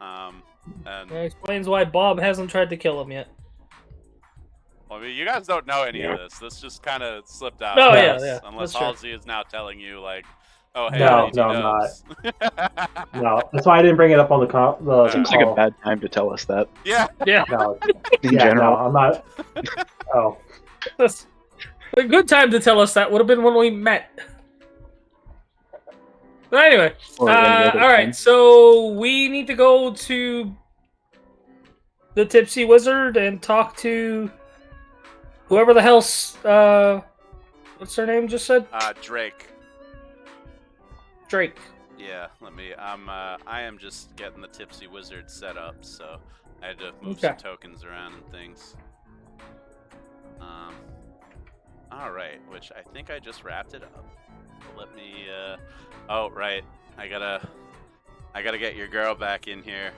And That explains why Bob hasn't tried to kill him yet. well, I mean, you guys don't know any of this. This just kind of slipped out. Oh, unless, yeah. Unless That's true. Halsey is now telling you, like, Oh, hey, No, RDT I'm Dubs. No, that's why I didn't bring it up on the call. Seems like a bad time to tell us that. Yeah. Yeah. No, In yeah, general. no, I'm not. Oh, That's a good time to tell us that would have been when we met. But anyway, Or any other all right. time. So we need to go to the Tipsy Wizard and talk to whoever the hell's what's her name? Just said Drake. Drake. Yeah, I am just getting the Tipsy Wizard set up, so I had to move some tokens around and things. Alright, which I think I just wrapped it up. Let me, oh, right. I gotta get your girl back in here.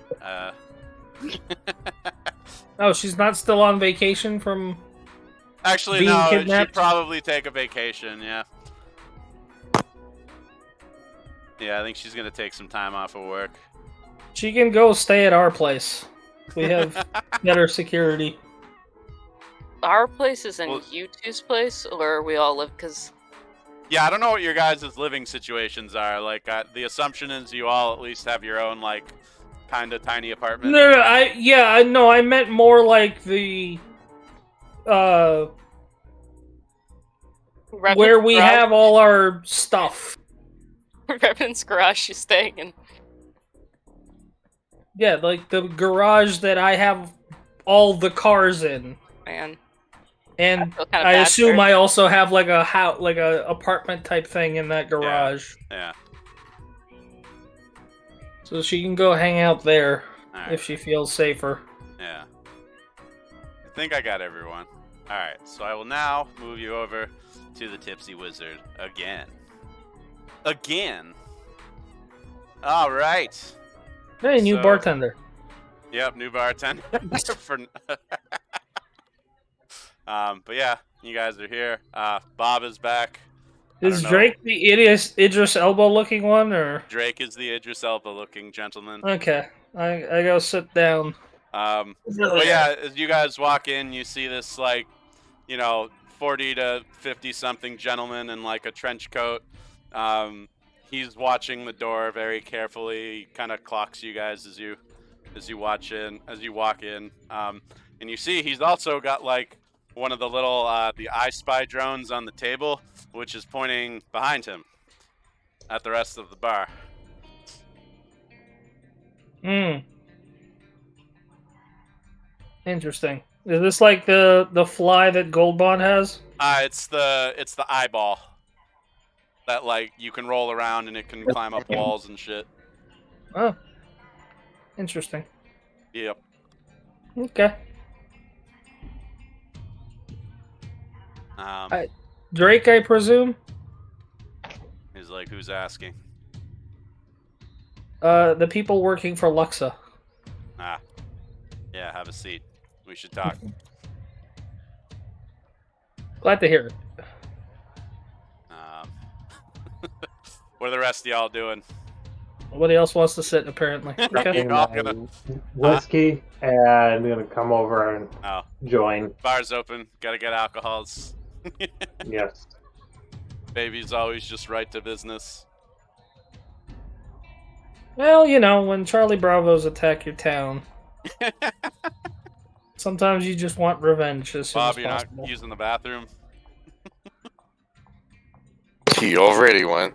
Oh, she's not still on vacation from Actually, being no, kidnapped? she'd probably take a vacation, yeah. Yeah, I think she's gonna take some time off of work. She can go stay at our place. We have better security. Our place is in Well- you two's place, or we all live because. Yeah, I don't know what your guys' living situations are. Like, the assumption is you all at least have your own, like, kind of tiny apartment. No, I meant more like the where we have all our stuff. Revan's garage she's staying in. Yeah, like the garage that I have all the cars in. Man. And feel kinda I bad assume for her. I also have like a house, like a apartment type thing in that garage. Yeah. So she can go hang out there Alright. if she feels safer. Yeah. I think I got everyone. Alright, so I will now move you over to the Tipsy Wizard again. Again? Alright. Hey, new So- bartender. Yep, new bartender. But yeah, you guys are here. Bob is back. I Is don't know. Drake the Idris Elba looking one, or? Drake is the Idris Elba looking gentleman. Okay, I go sit down. But yeah, as you guys walk in, you see this, like, 40 to 50 something gentleman in like a trench coat. He's watching the door very carefully. He kind of clocks you guys as you walk in. And you see he's also got like one of the little the I Spy drones on the table, which is pointing behind him at the rest of the bar. Interesting. Is this like the fly that Gold Bond has? It's the eyeball that like you can roll around and it can climb up walls and shit. Oh, interesting. Yep. Okay. Um, Drake, I presume. He's like, who's asking? The people working for Luxa. Ah. Yeah, have a seat. We should talk. Glad to hear it. What are the rest of y'all doing? Nobody else wants to sit, apparently. Okay. drinking You're all my gonna- whiskey, and I'm gonna come over and Oh, join. bar's open. Gotta get alcohols. Yes. Baby's always just right to business. Well, when Charlie Bravos attack your town, sometimes you just want revenge as soon Bob, as you're possible. not using the bathroom? He already went.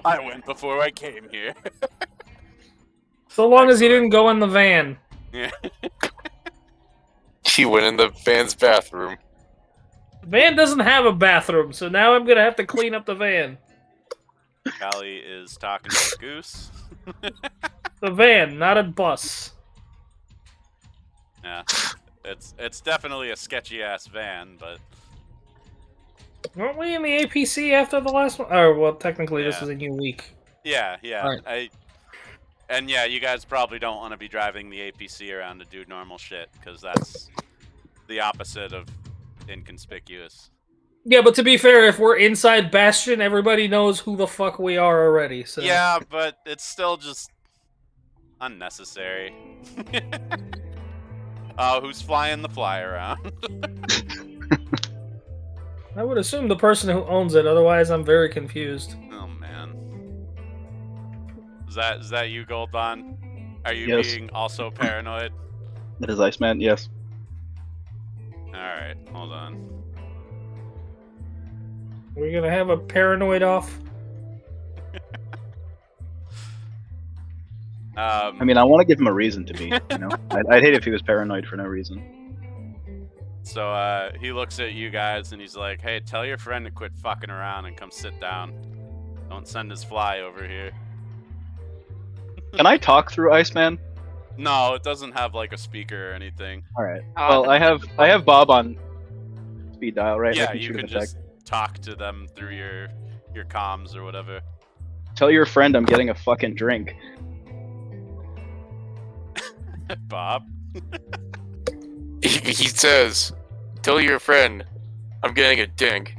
I went before I came here. So long as you Excellent. didn't go in the van. Yeah. He went in the van's bathroom. The van doesn't have a bathroom, so now I'm gonna have to clean up the van. Callie is talking to Goose. The van, not a bus. Yeah. It's definitely a sketchy ass van, but Weren't we in the APC after the last one? Oh, well, technically this Yeah. is a new week. yeah. Right. You guys probably don't want to be driving the APC around to do normal shit, because that's the opposite of inconspicuous. Yeah, but to be fair, if we're inside Bastion, everybody knows who the fuck we are already. So Yeah, but it's still just unnecessary. Oh, who's flying the fly around? I would assume the person who owns it. Otherwise, I'm very confused. Is that you, Goldbond? Are you Yes. being also paranoid? That is Iceman, yes. Alright, hold on. We're gonna have a paranoid off. I mean, I want to give him a reason to be, you know? I'd hate if he was paranoid for no reason. So he looks at you guys and he's like, hey, tell your friend to quit fucking around and come sit down. Don't send his fly over here. Can I talk through Iceman? No, it doesn't have like a speaker or anything. Alright. Well, I have Bob on speed dial, right? I Yeah, can you shoot can him a just talk to them through your comms or whatever. Tell your friend I'm getting a fucking drink. Bob? He says, tell your friend I'm getting a dink.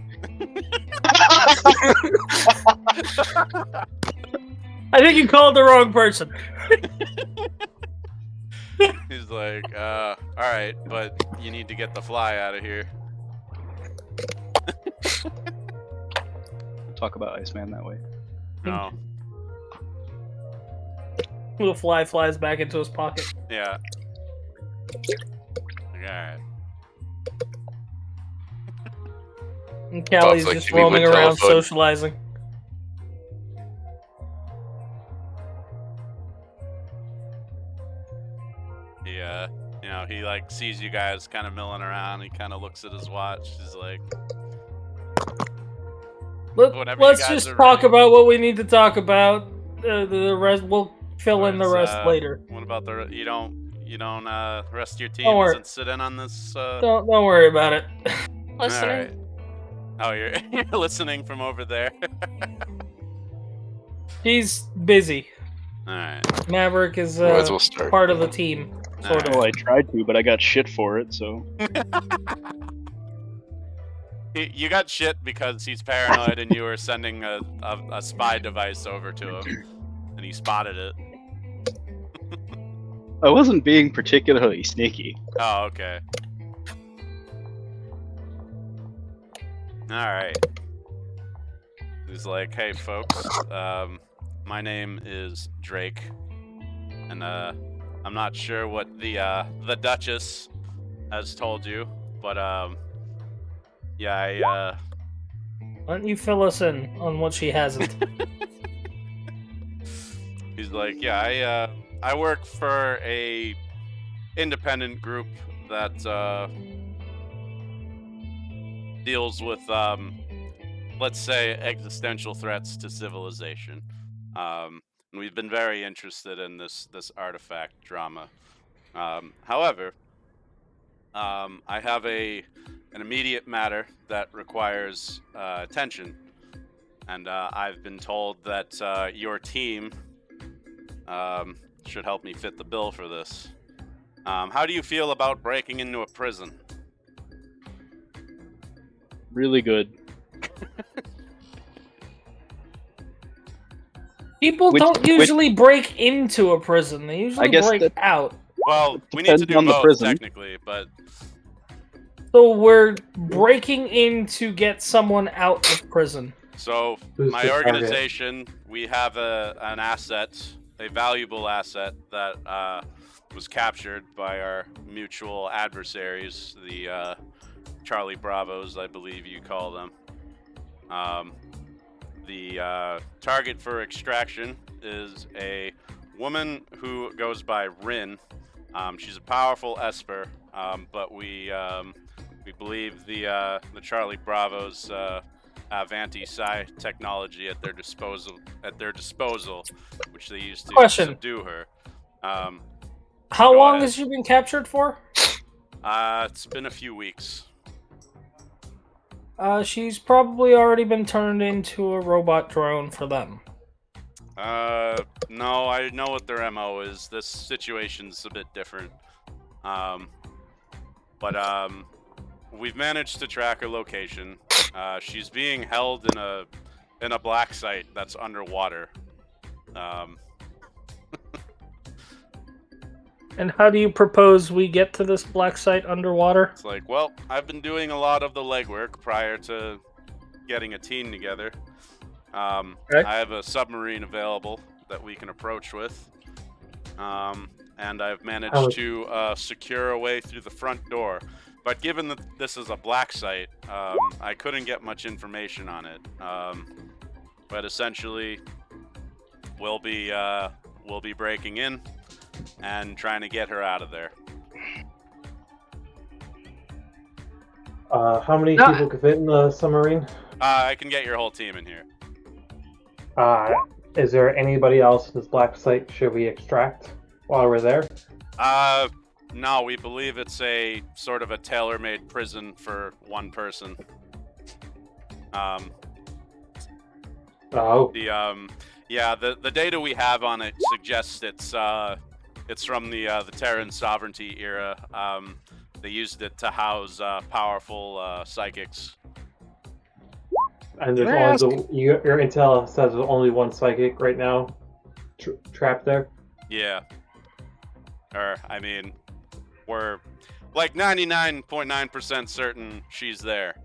I think you called the wrong person. He's like, alright, but you need to get the fly out of here. Talk about Iceman that way. No. The fly flies back into his pocket. Yeah. Alright. And Callie's Like, just we would roaming around telephone. socializing. He like sees you guys kind of milling around. He kind of looks at his watch. He's like, whenever you Let's guys just are talk ready. about what we need to talk about. The rest, we'll fill in the rest later. What about you don't rest of your team Don't worry. doesn't sit in on this? Don't worry about it. Listening. All right. Oh, you're listening from over there. He's busy. All right. Maverick is Might as well start. part of the team, sort of. Well, I tried to, but I got shit for it, so... You got shit because he's paranoid and you were sending a spy device over to him, and he spotted it. I wasn't being particularly sneaky. Oh, okay. Alright. He's like, hey folks, my name is Drake, and I'm not sure what the Duchess has told you, but yeah, Why don't you fill us in on what she hasn't? He's like, yeah, I work for a independent group that deals with let's say existential threats to civilization. And we've been very interested in this artifact drama. However, I have an immediate matter that requires attention, and I've been told that your team should help me fit the bill for this. How do you feel about breaking into a prison? Really good. People don't usually break into a prison. They usually break out. Well, we need to do both, technically, but... So we're breaking in to get someone out of prison. So, my organization, we have an asset, a valuable asset that was captured by our mutual adversaries, the Charlie Bravos, I believe you call them. The target for extraction is a woman who goes by Rin. She's a powerful Esper, but we believe the Charlie Bravos have anti-psi technology at their disposal, which they use to subdue her. How long has she been captured for? It's been a few weeks. She's probably already been turned into a robot drone for them. No, I know what their MO is. This situation's a bit different. But we've managed to track her location. She's being held in a black site that's underwater. And how do you propose we get to this black site underwater? It's like, well, I've been doing a lot of the legwork prior to getting a team together. I have a submarine available. that we can approach with. And I've managed to secure a way through the front door. But given that this is a black site, I couldn't get much information on it. But essentially, we'll be breaking in and trying to get her out of there. How many people could fit in the submarine? I can get your whole team in here. Is there anybody else in this black site should we extract while we're there? No, we believe it's a sort of a tailor-made prison for one person. The data we have on it suggests it's from the Terran Sovereignty era. They used it to house powerful psychics. And there's your intel says there's only one psychic right now trapped there? Yeah. I mean, we're like 99.9% certain she's there.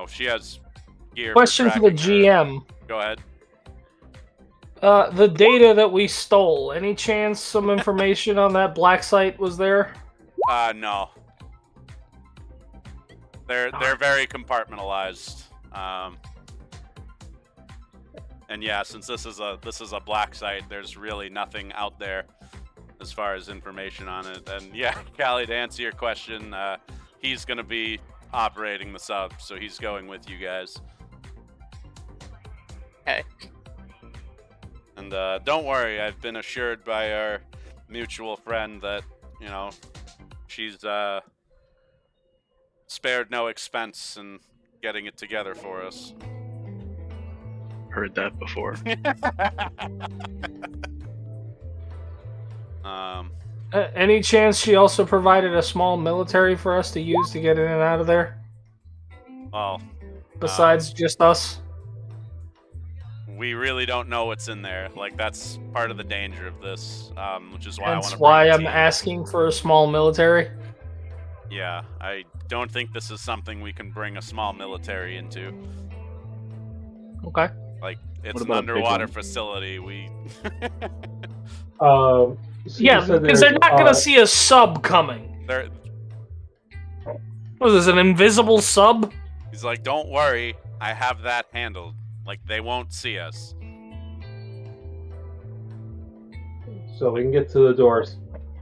She has gear. Question for the GM. Go ahead. The data that we stole, any chance some information on that black site was there? No. They're very compartmentalized. And yeah, since this is a black site, there's really nothing out there as far as information on it. And yeah, Callie, to answer your question, he's going to be operating the sub, so he's going with you guys. Okay. And don't worry, I've been assured by our mutual friend that, she's spared no expense in getting it together for us. Heard that before. Any chance she also provided a small military for us to use to get in and out of there? Well, besides just us? We really don't know what's in there. Like, that's part of the danger of this, which is why I want to. That's why I'm asking for a small military. Yeah, I don't think this is something we can bring a small military into. Okay. Like, it's an underwater facility. Yeah, because they're not going to see a sub coming. What is this, an invisible sub? He's like, don't worry, I have that handled. Like, they won't see us. So we can get to the doors,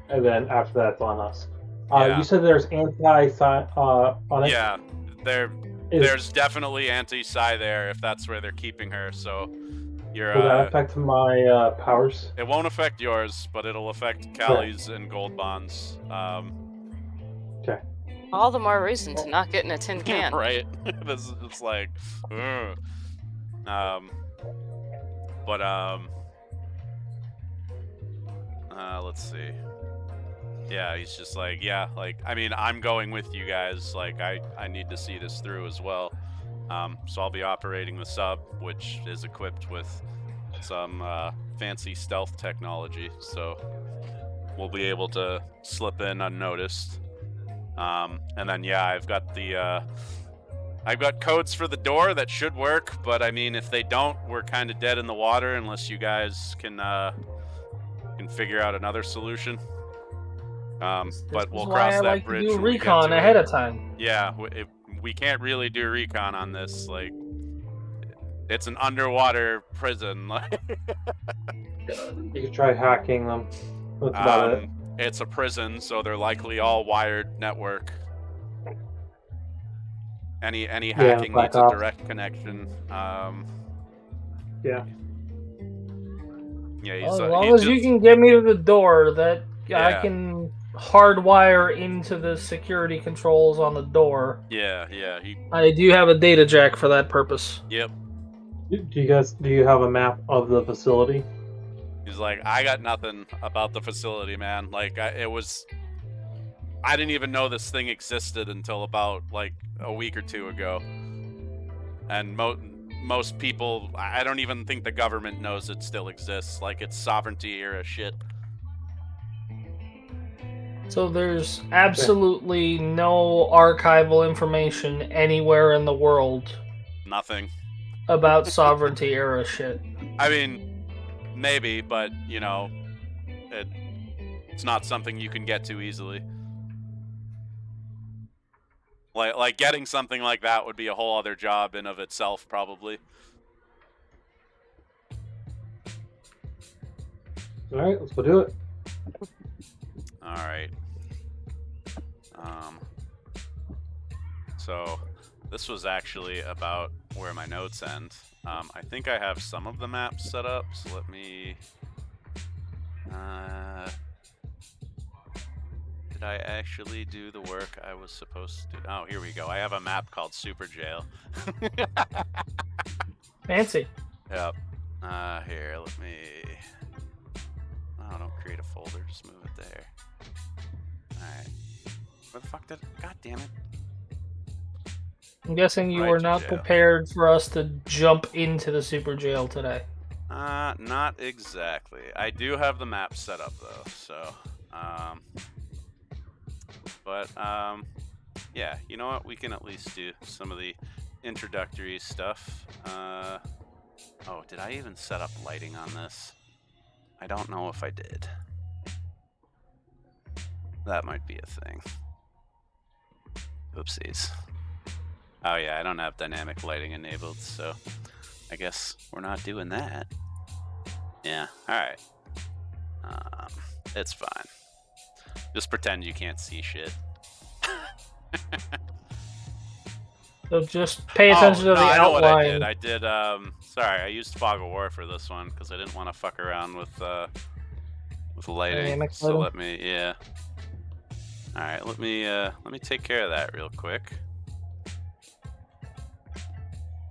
and then after that, it's on us. Yeah. You said there's anti-psi on it? Yeah, there's definitely anti-psi there if that's where they're keeping her, so... Will that affect my powers? It won't affect yours, but it'll affect Callie's and Gold Bond's. Okay. All the more reason to not get in a tin can. Right? It's like... let's see. Yeah, he's just like, I mean, I'm going with you guys. Like, I need to see this through as well. So I'll be operating the sub, which is equipped with some fancy stealth technology. So we'll be able to slip in unnoticed. And then, yeah, I've got codes for the door that should work, but I mean, if they don't, we're kind of dead in the water unless you guys can figure out another solution. But we'll cross that bridge. Do recon ahead of time. Yeah, we can't really do recon on this. Like, it's an underwater prison. You could try hacking them. That's about it. It's a prison, so they're likely all wired network. Any hacking needs a direct connection. Yeah. Yeah. As long as you can get me to the door, that I can hardwire into the security controls on the door. Yeah. I do have a data jack for that purpose. Yep. Do you have a map of the facility? He's like, I got nothing about the facility, man. Like, I didn't even know this thing existed until about like a week or two ago. And most people, I don't even think the government knows it still exists. Like, it's sovereignty era shit. So there's absolutely no archival information anywhere in the world. Nothing. About sovereignty era shit. I mean, maybe, but you know, it's not something you can get to easily. Like getting something like that would be a whole other job in of itself, probably. All right, let's go do it. All right. So this was actually about where my notes end. I think I have some of the maps set up, so let me... did I actually do the work I was supposed to do? Oh, here we go. I have a map called Super Jail. Fancy. Yep. Here, let me... Oh, don't create a folder. Just move it there. Alright. Where the fuck did... God damn it. I'm guessing you were not prepared for us to jump into the super jail today. Not exactly. I do have the map set up though, so yeah, you know what? We can at least do some of the introductory stuff. Oh, did I even set up lighting on this? I don't know if I did. That might be a thing. Oopsies. Oh yeah, I don't have dynamic lighting enabled, so I guess we're not doing that. Yeah, alright. It's fine. Just pretend you can't see shit. So just pay attention to the outline. I know what I did. I did, sorry, I used Fog of War for this one, because I didn't want to fuck around with lighting. Dynamic so lighting. let me, yeah. Alright, let me take care of that real quick.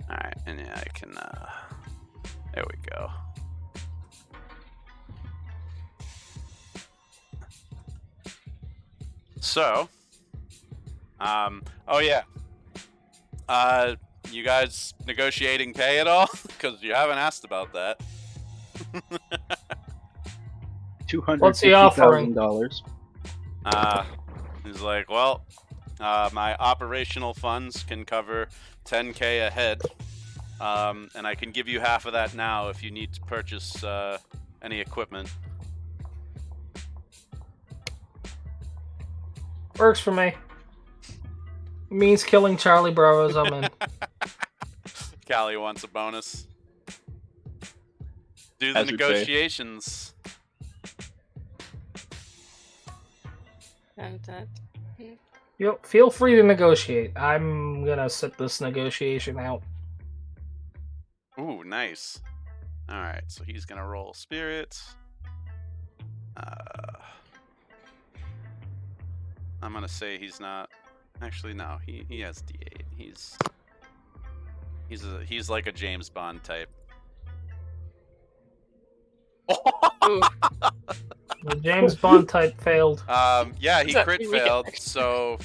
Alright, and yeah, I can, there we go. So, oh yeah. You guys negotiating pay at all? Because you haven't asked about that. $250,000. He's like, well, my operational funds can cover 10K a head, and I can give you half of that now if you need to purchase any equipment. Works for me. Means killing Charlie Bravo's, I'm in. Callie wants a bonus. Do the negotiations. Yep, feel free to negotiate. I'm gonna set this negotiation out. Ooh, nice. Alright, so he's gonna roll spirits. I'm gonna say he's not. Actually, no. He has D8. He's like a James Bond type. The James Bond type failed. Yeah, he crit failed. So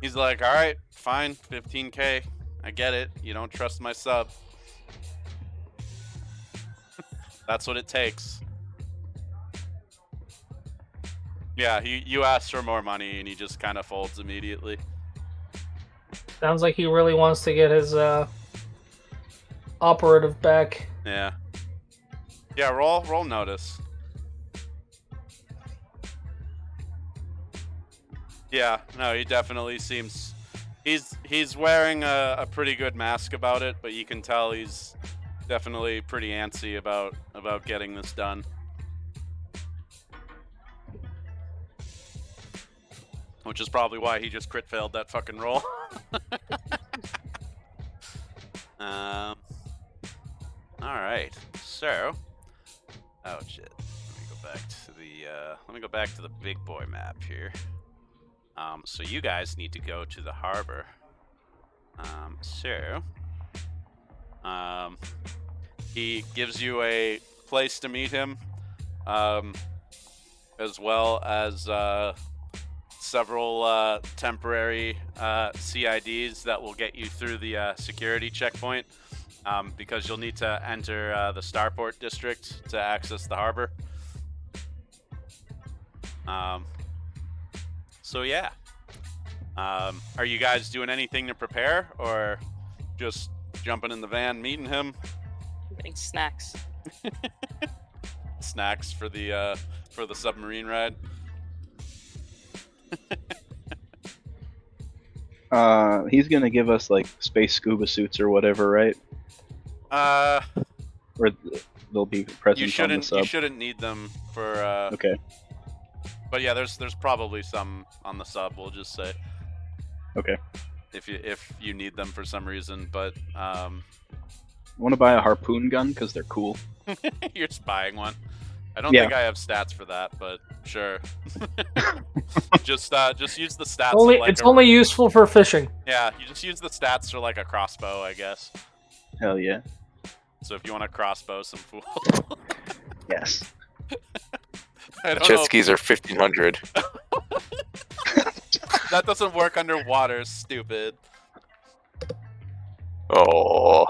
he's like, all right, fine, 15K. I get it. You don't trust my sub. That's what it takes. Yeah, you asked for more money, and he just kind of folds immediately. Sounds like he really wants to get his operative back. Yeah. Yeah, roll notice. Yeah, no, he definitely seems... He's wearing a pretty good mask about it, but you can tell he's definitely pretty antsy about getting this done. Which is probably why he just crit failed that fucking roll. Alright, so... Oh shit, let me go back to the big boy map here. So you guys need to go to the harbor. He gives you a place to meet him, as well as several temporary CIDs that will get you through the security checkpoint, because you'll need to enter the Starport district to access the harbor. So yeah, are you guys doing anything to prepare, or just jumping in the van, meeting him? Getting snacks. snacks for the submarine ride? He's gonna give us like space scuba suits or whatever, right? Or they'll be present on the sub. You shouldn't need them for. Okay. But yeah, there's probably some on the sub. We'll just say. Okay. If you need them for some reason, but I want to buy a harpoon gun because they're cool. You're spying one. I don't think I have stats for that, but sure. just use the stats. It's only useful for fishing. Yeah, you just use the stats for like a crossbow, I guess. Hell yeah. So if you want to crossbow some fool. Yes. Jet skis are 1,500. That doesn't work underwater, stupid. Oh.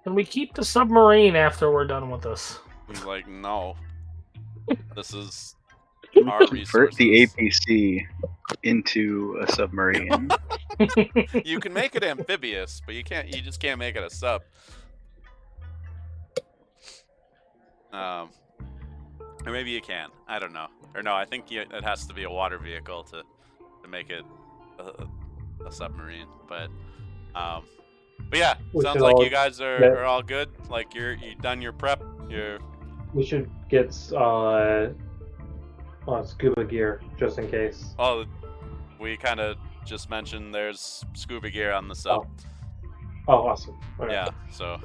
Can we keep the submarine after we're done with this? He's like, no. This is our Convert resources. the APC into a submarine. You can make it amphibious, but you just can't make it a sub. Or maybe you can. I don't know. Or no, I think it has to be a water vehicle to make it a submarine. But yeah, sounds like you guys are all good. Like you done your prep. We should get scuba gear just in case. Oh, we kind of just mentioned there's scuba gear on the sub. Oh, awesome. Okay. Yeah, so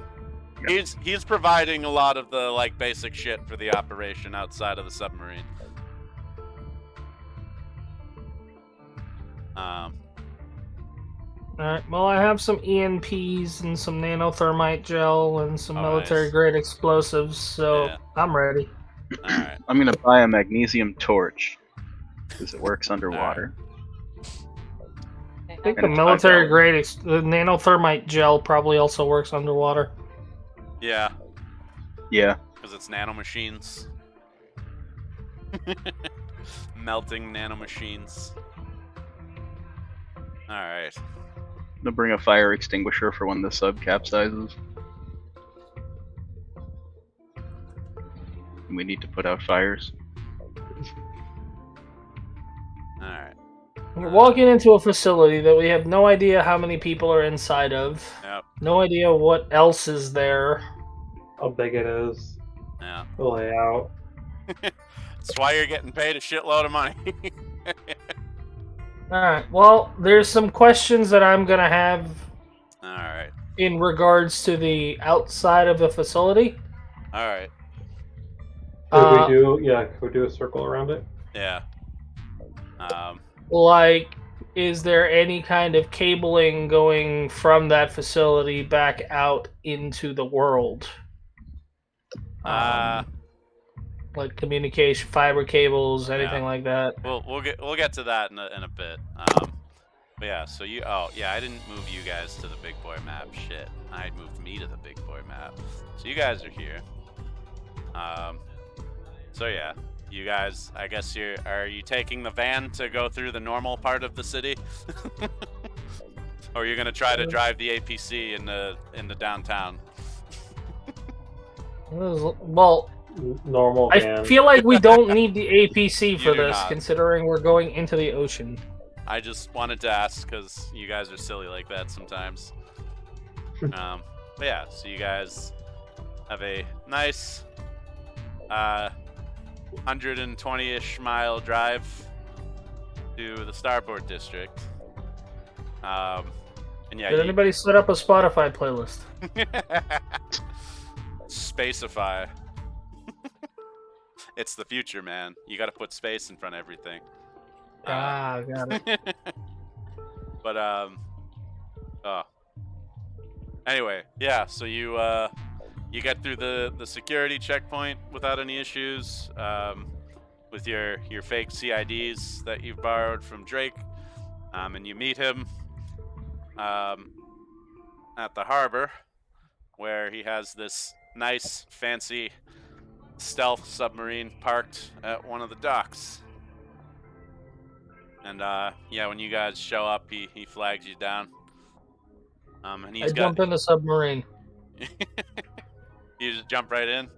he's providing a lot of the like basic shit for the operation outside of the submarine. Alright, well, I have some ENPs and some nanothermite gel and some military-grade explosives, so Yeah. I'm ready. Alright. I'm gonna buy a magnesium torch because it works underwater. I think the military-grade the nanothermite gel probably also works underwater. Yeah. Yeah. Because it's nanomachines. Melting nanomachines. Alright. I'm gonna bring a fire extinguisher for when the sub capsizes. We need to put out fires. Alright. We're walking into a facility that we have no idea how many people are inside of. Yep. No idea what else is there. How big it is. Yeah. The layout. That's why you're getting paid a shitload of money. Alright, well, there's some questions that I'm gonna have Alright. in regards to the outside of the facility. Alright. Could we do a circle around it? Yeah. Like, is there any kind of cabling going from that facility back out into the world? Like communication, fiber cables, anything like that. We'll get to that in a bit. But yeah, so I didn't move you guys to the big boy map. Shit, I moved me to the big boy map. So you guys are here. So yeah, you guys, I guess are you taking the van to go through the normal part of the city, or are you gonna try to drive the APC into downtown? Well. Normal van. I feel like we don't need the APC for You do this, not. considering we're going into the ocean. I just wanted to ask because you guys are silly like that sometimes. But yeah, so you guys have a nice 120-ish mile drive to the Starport district. And yeah, Did anybody set up a Spotify playlist? Spacify. It's the future, man. You gotta put space in front of everything. Got it. But anyway, yeah. So you get through the security checkpoint without any issues, with your fake CIDs that you've borrowed from Drake, and you meet him at the harbor, where he has this nice, fancy stealth submarine parked at one of the docks. And yeah, when you guys show up, he flags you down. And I jump in the submarine. You just jump right in.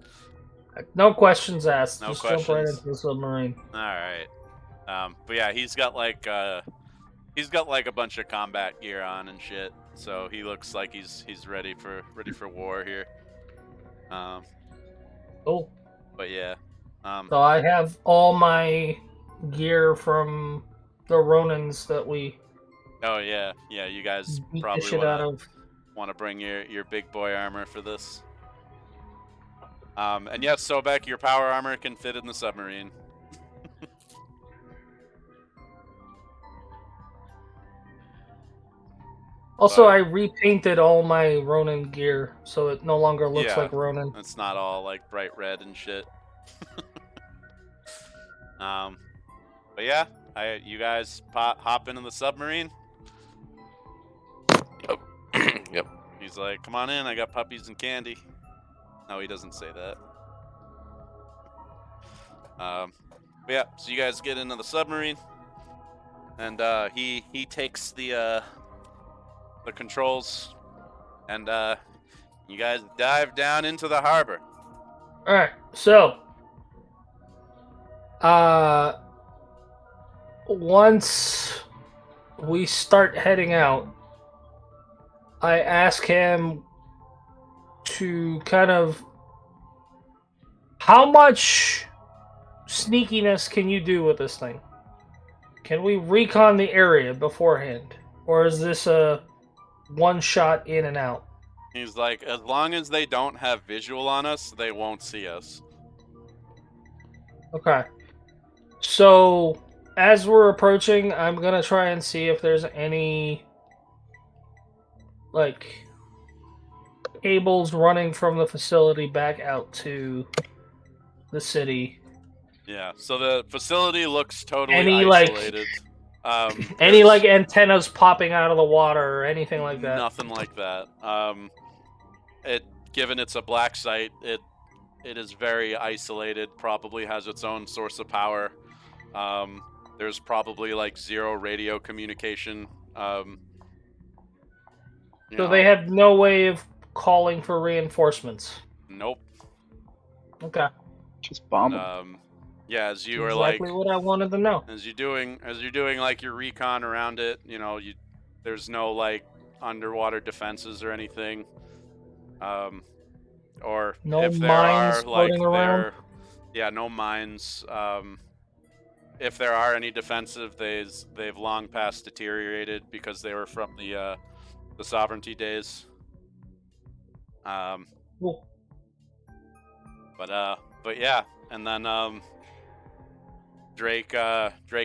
No questions asked. No Just questions. jump right into the submarine. All right. But yeah, he's got like a bunch of combat gear on and shit. So he looks like he's ready for war here. Cool. But yeah. So I have all my gear from the Ronins that we. Oh yeah. You guys beat the probably shit out of. want to bring your big boy armor for this. And yes, Sobek, your power armor can fit in the submarine. Also, I repainted all my Ronin gear, so it no longer looks like Ronin. It's not all like bright red and shit. But yeah, you guys hop into the submarine. Yep. He's like, "Come on in, I got puppies and candy." No, he doesn't say that. But yeah, so you guys get into the submarine, and he takes the controls, and you guys dive down into the harbor. All right, so once we start heading out, I ask him to kind of, how much sneakiness can you do with this thing? Can we recon the area beforehand, or is this a one shot in and out? He's like, as long as they don't have visual on us, they won't see us. Okay. So, as we're approaching, I'm gonna try and see if there's any, like, cables running from the facility back out to the city. Yeah, so the facility looks totally Any, isolated. Any, like, antennas popping out of the water or anything like that? Nothing like that. Given it's a black site, it is very isolated, probably has its own source of power. There's probably, like, zero radio communication. So they have no way of calling for reinforcements? Nope. Okay. Just bomb them. Yeah, as you are exactly what I wanted to know. As you're doing like your recon around it, there's no like underwater defenses or anything. Or no if there mines are like around? no mines. If there are any defensive, they've long past deteriorated because they were from the sovereignty days. Cool. But yeah, and then Drake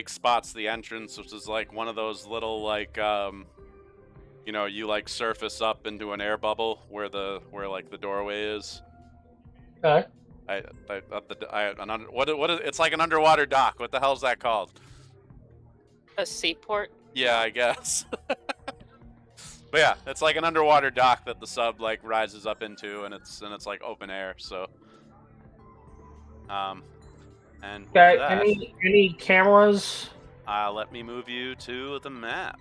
spots the entrance, which is like one of those little like you like surface up into an air bubble where like the doorway is. Okay. It's like an underwater dock. What the hell is that called? A seaport? Yeah, I guess. But yeah, it's like an underwater dock that the sub like rises up into, and it's like open air. So, and with Okay. that, Any cameras? let me move you to the map,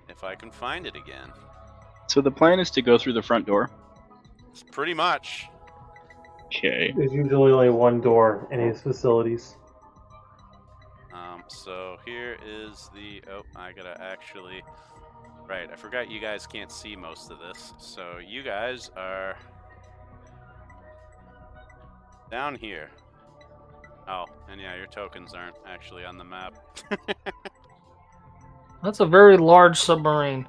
if I can find it again. So the plan is to go through the front door? It's pretty much. Okay. There's usually only one door in these facilities. So here is the... Oh, I gotta actually... Right, I forgot you guys can't see most of this. So you guys are... down here. Oh, and yeah, your tokens aren't actually on the map. That's a very large submarine.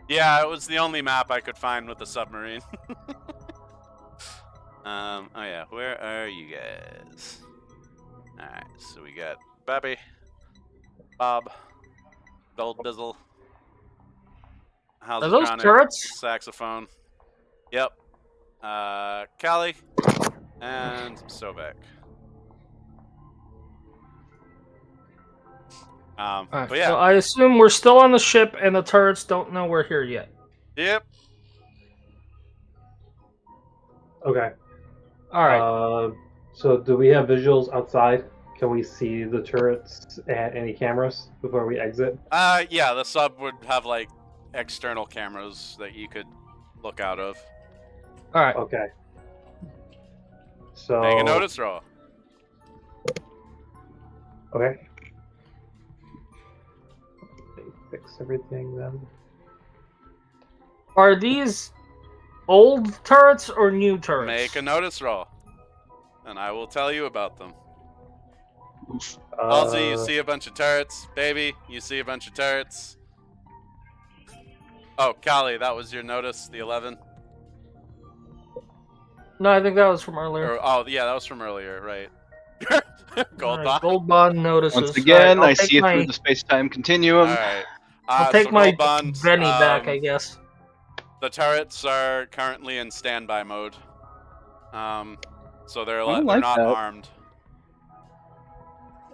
Yeah, it was the only map I could find with the submarine. Oh yeah, where are you guys? Alright, so we got Bobby, Bob, Gold Bizzle, Are those turrets? Saxophone. Yep. Callie, and Sobek. Right, but yeah. so I assume we're still on the ship and the turrets don't know we're here yet. Yep. Okay. Alright. So do we have visuals outside? Can we see the turrets and any cameras before we exit? Yeah, the sub would have like external cameras that you could look out of. Alright. Okay. So Make a notice roll. Okay. Fix everything then. Are these old turrets or new turrets? Make a notice roll, and I will tell you about them. Halsey, you see a bunch of turrets. Baby, you see a bunch of turrets. Oh, Callie, that was your notice, the 11? No, I think that was from earlier. Oh, yeah, that was from earlier, right. Gold Alright, bond. Gold bond notices. Once again, Alright, I see it through the space-time continuum. Alright. I'll take so my gold bond, Benny back, I guess. The turrets are currently in standby mode. So they're I they're like not that. armed.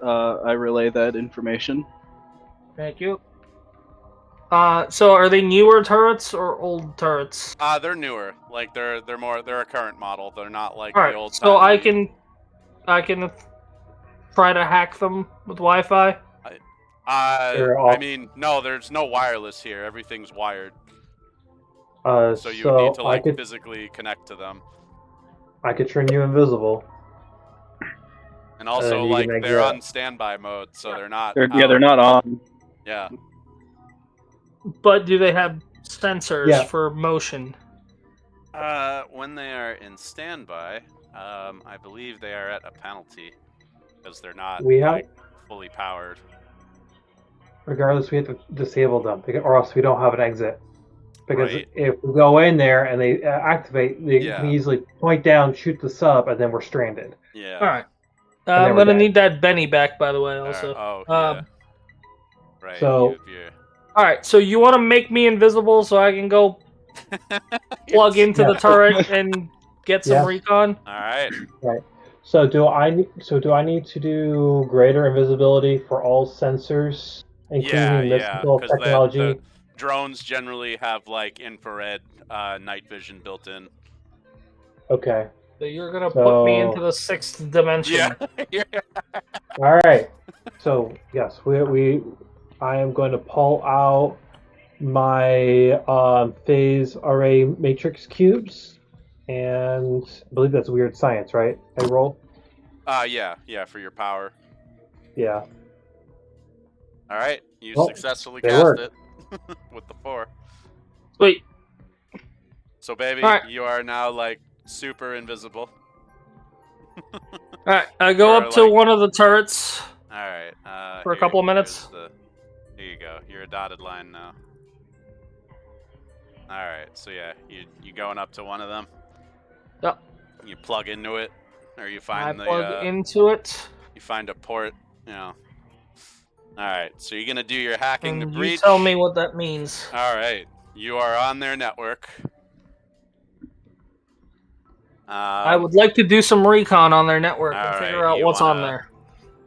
I relay that information. Thank you. So are they newer turrets or old turrets? They're newer. Like they're a current model. They're not like Alright, the old. so I can try to hack them with Wi-Fi. I mean, no, there's no wireless here. Everything's wired. So you would need to like physically connect to them. I could turn you invisible. And also, like they're on standby mode, so they're not. They're not on. Yeah. But do they have sensors Yeah. for motion? When they are in standby, I believe they are at a penalty because they're not fully powered. Regardless, we have to disable them, or else we don't have an exit. Because Right. if we go in there and they activate, they can easily point down, shoot the sub, and then we're stranded. Yeah. All right. then I'm we're gonna dead. need that Benny back, by the way. Also. Oh, yeah. Right. So- All right. So you want to make me invisible so I can go plug into the turret and get some Yeah. recon? All right. So do I need to do greater invisibility for all sensors, including mystical because technology? the drones generally have like infrared night vision built in. Okay. So you're gonna put me into the 6th dimension. Yeah. All right. So yes, I am going to pull out my phase array matrix cubes, and I believe that's weird science, right? I roll. Yeah, for your power. Yeah. All right, you Well, successfully they cast work. it with the 4. Sweet. So, baby, All right. you are now like super invisible. All right. I go For, up to like- one of the turrets. All right. For a couple of minutes? Here you go. You're a dotted line now. All right. So yeah, you going up to one of them. Yep. You plug into it, or you I find plug into it. you find a port. You know. All right. So you're gonna do your hacking to And you breach. tell me what that means. All right. You are on their network. I would like to do some recon on their network and all figure right, out you what's on wanna- there.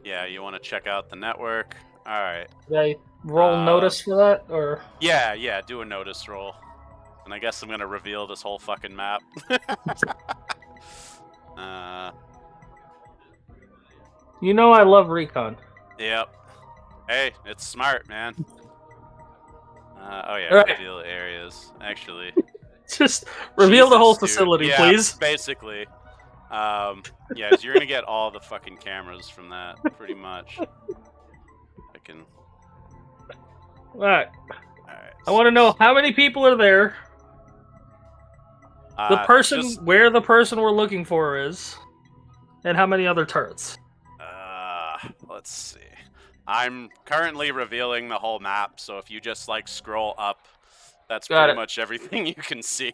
Yeah, you want to check out the network. All right. Did I roll notice for that, or? Yeah. Do a notice roll. And I guess I'm gonna reveal this whole fucking map. You know I love recon. Yep. Hey, it's smart, man. All right. Reveal areas. Actually, Just reveal the whole Jesus, dude. facility, Yeah, please. Basically. So you're gonna get all the fucking cameras from that, pretty much. I can. Alright. Alright. I want to know how many people are there, the person, where the person we're looking for is, and how many other turrets. Let's see. I'm currently revealing the whole map, so if you just like scroll up, that's Got pretty it. much everything you can see.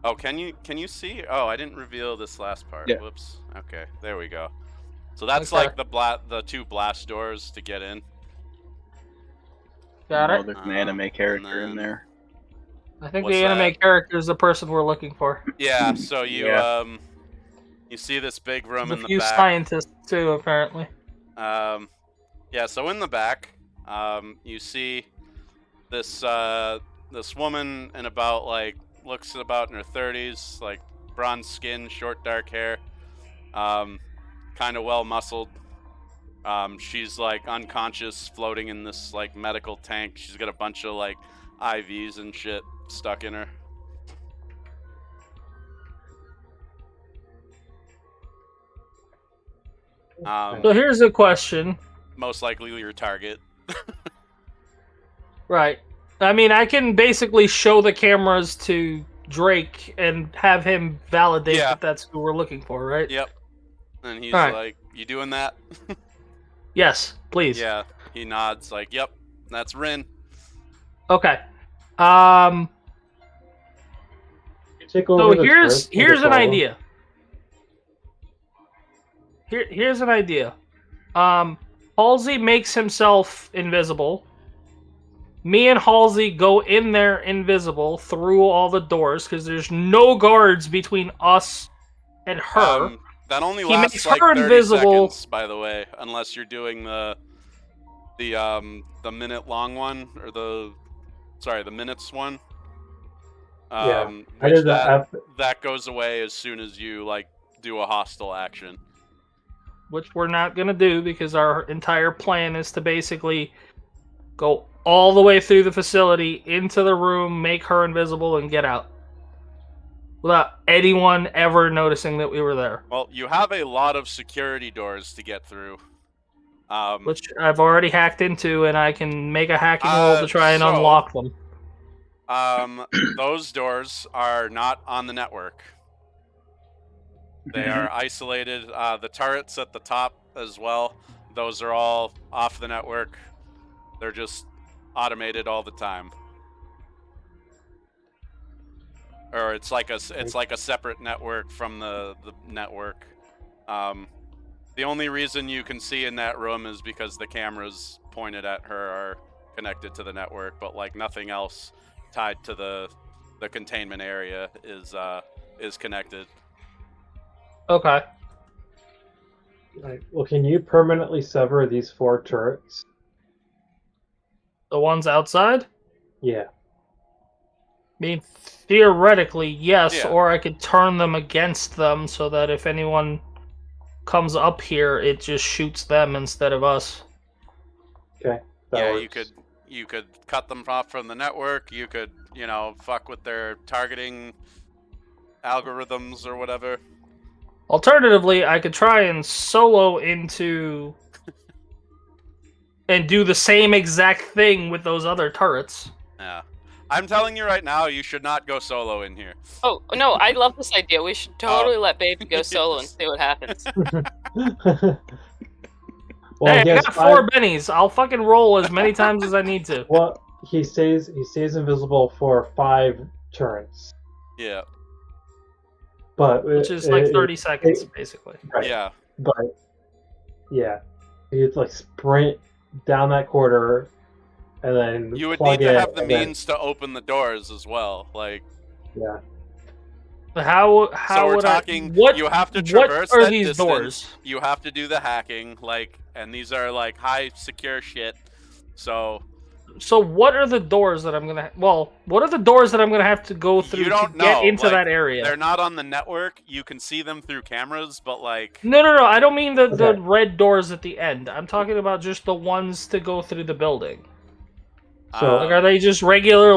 Oh, can you see? Oh, I didn't reveal this last part. Yeah. Whoops. Okay, there we go. So that's Okay. like the 2 blast doors to get in. Got Oh, it. there's an anime character in then- there. I think what's the anime that? character is the person we're looking for. Yeah. So you Yeah. you see this big room There's in a the few back. scientists too, apparently. Yeah, so in the back, you see this this woman in about like looks about in her 30s, like bronze skin, short dark hair, kind of well muscled. She's like unconscious, floating in this like medical tank. She's got a bunch of like IVs and shit stuck in her. So here's a question. Most likely your target. Right. I mean, I can basically show the cameras to Drake and have him validate that that's who we're looking for, right? Yep. And he's right. like, "You doing that?" Yes, please. Yeah. He nods like, "Yep, that's Rin." Okay. Take over So here's an idea. Here's an idea. Halsey makes himself invisible. Me and Halsey go in there invisible through all the doors because there's no guards between us and her. That only He lasts makes like her 30 invisible. seconds, by the way, unless you're doing the minute long one or the minutes one. Yeah, I did that. That goes away as soon as you like do a hostile action. Which we're not gonna do because our entire plan is to basically go all the way through the facility into the room, make her invisible, and get out. Without anyone ever noticing that we were there. Well, you have a lot of security doors to get through. Which I've already hacked into, and I can make a hacking roll to try and unlock them. Those doors are not on the network. They are isolated. The turrets at the top as well. Those are all off the network. They're just automated all the time. Or it's like a separate network from the network. The only reason you can see in that room is because the cameras pointed at her are connected to the network, but like nothing else tied to the containment area is connected. Okay. Right. Well, can you permanently sever these 4 turrets? The ones outside? Yeah. I mean, theoretically, yes, or I could turn them against them so that if anyone comes up here, it just shoots them instead of us. Okay. You could cut them off from the network. You could, fuck with their targeting algorithms or whatever. Alternatively, I could try and solo into and do the same exact thing with those other turrets. Yeah. I'm telling you right now, you should not go solo in here. Oh, no, I love this idea. We should totally let Baby go solo and see what happens. Well, hey, I got 4 bennies. I'll fucking roll as many times as I need to. Well, he stays invisible for 5 turns. Yeah. But which is like 30 seconds, basically. Right. Yeah. But yeah, you'd like sprint down that corridor, and then you would need to have the means to open the doors as well. Like. Yeah. How so we're would talking, what, you have to traverse what are that these distance. Doors? You have to do the hacking, and these are like high secure shit. So what are the doors that I'm gonna? What are the doors that I'm gonna have to go through to get into that area? They're not on the network. You can see them through cameras, but like. No. I don't mean the red doors at the end. I'm talking about just the ones to go through the building. So are they just regular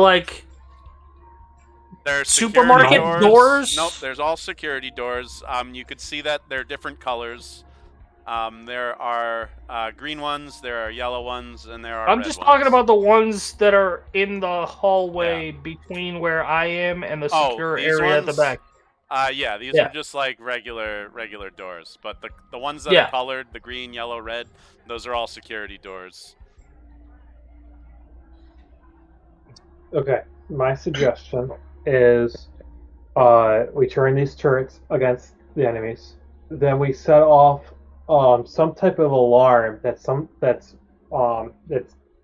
There's supermarket doors? Nope, there's all security doors. You could see that they're different colors. There are green ones, there are yellow ones, and there are I'm red just ones. talking about the ones that are in the hallway between where I am and the secure area at the back. These are just like regular doors. But the ones that are colored, the green, yellow, red, those are all security doors. Okay, my suggestion is we turn these turrets against the enemies. Then we set off some type of alarm that's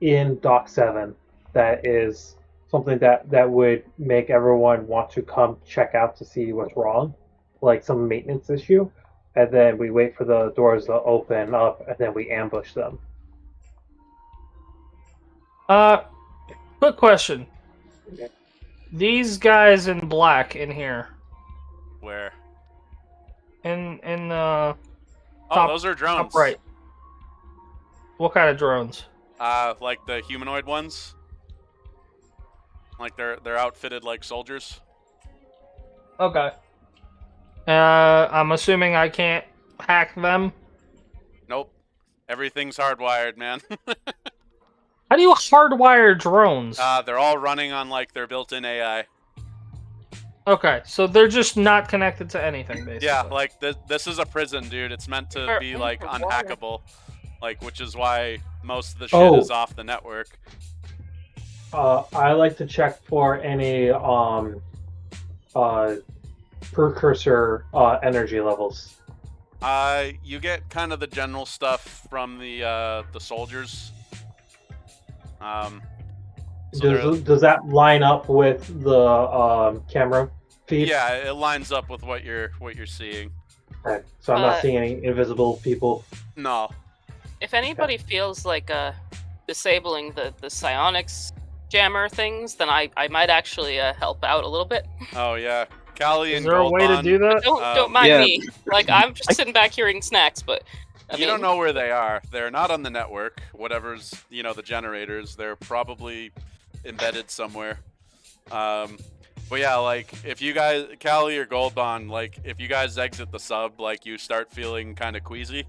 in Dock 7 that is something that would make everyone want to come check out to see what's wrong, like some maintenance issue, and then we wait for the doors to open up and then we ambush them. Quick question. Okay. These guys in black in here. Where? In those are drones. Top right. What kind of drones? Like the humanoid ones. Like they're outfitted like soldiers. Okay. I'm assuming I can't hack them. Everything's hardwired, man. How do you hardwire drones? They're all running on like their built-in AI. Okay, so they're just not connected to anything, basically. Yeah, like this is a prison, dude. It's meant to be like unhackable, like which is why most of the shit is off the network. I like to check for any precursor energy levels. You get kind of the general stuff from the soldiers. Does that line up with the camera feed? Yeah, it lines up with what you're seeing. Right. So I'm not seeing any invisible people. No. If anybody feels like disabling the psionics jammer things, then I might actually help out a little bit. Oh yeah, Callie and Is there a way to do that? Don't mind me. Like I'm just sitting back here eating snacks, but you don't know where they are. They're not on the network. Whatever's the generators, they're probably embedded somewhere. But yeah, like if you guys, Callie or Gold Bond, like if you guys exit the sub, like you start feeling kind of queasy.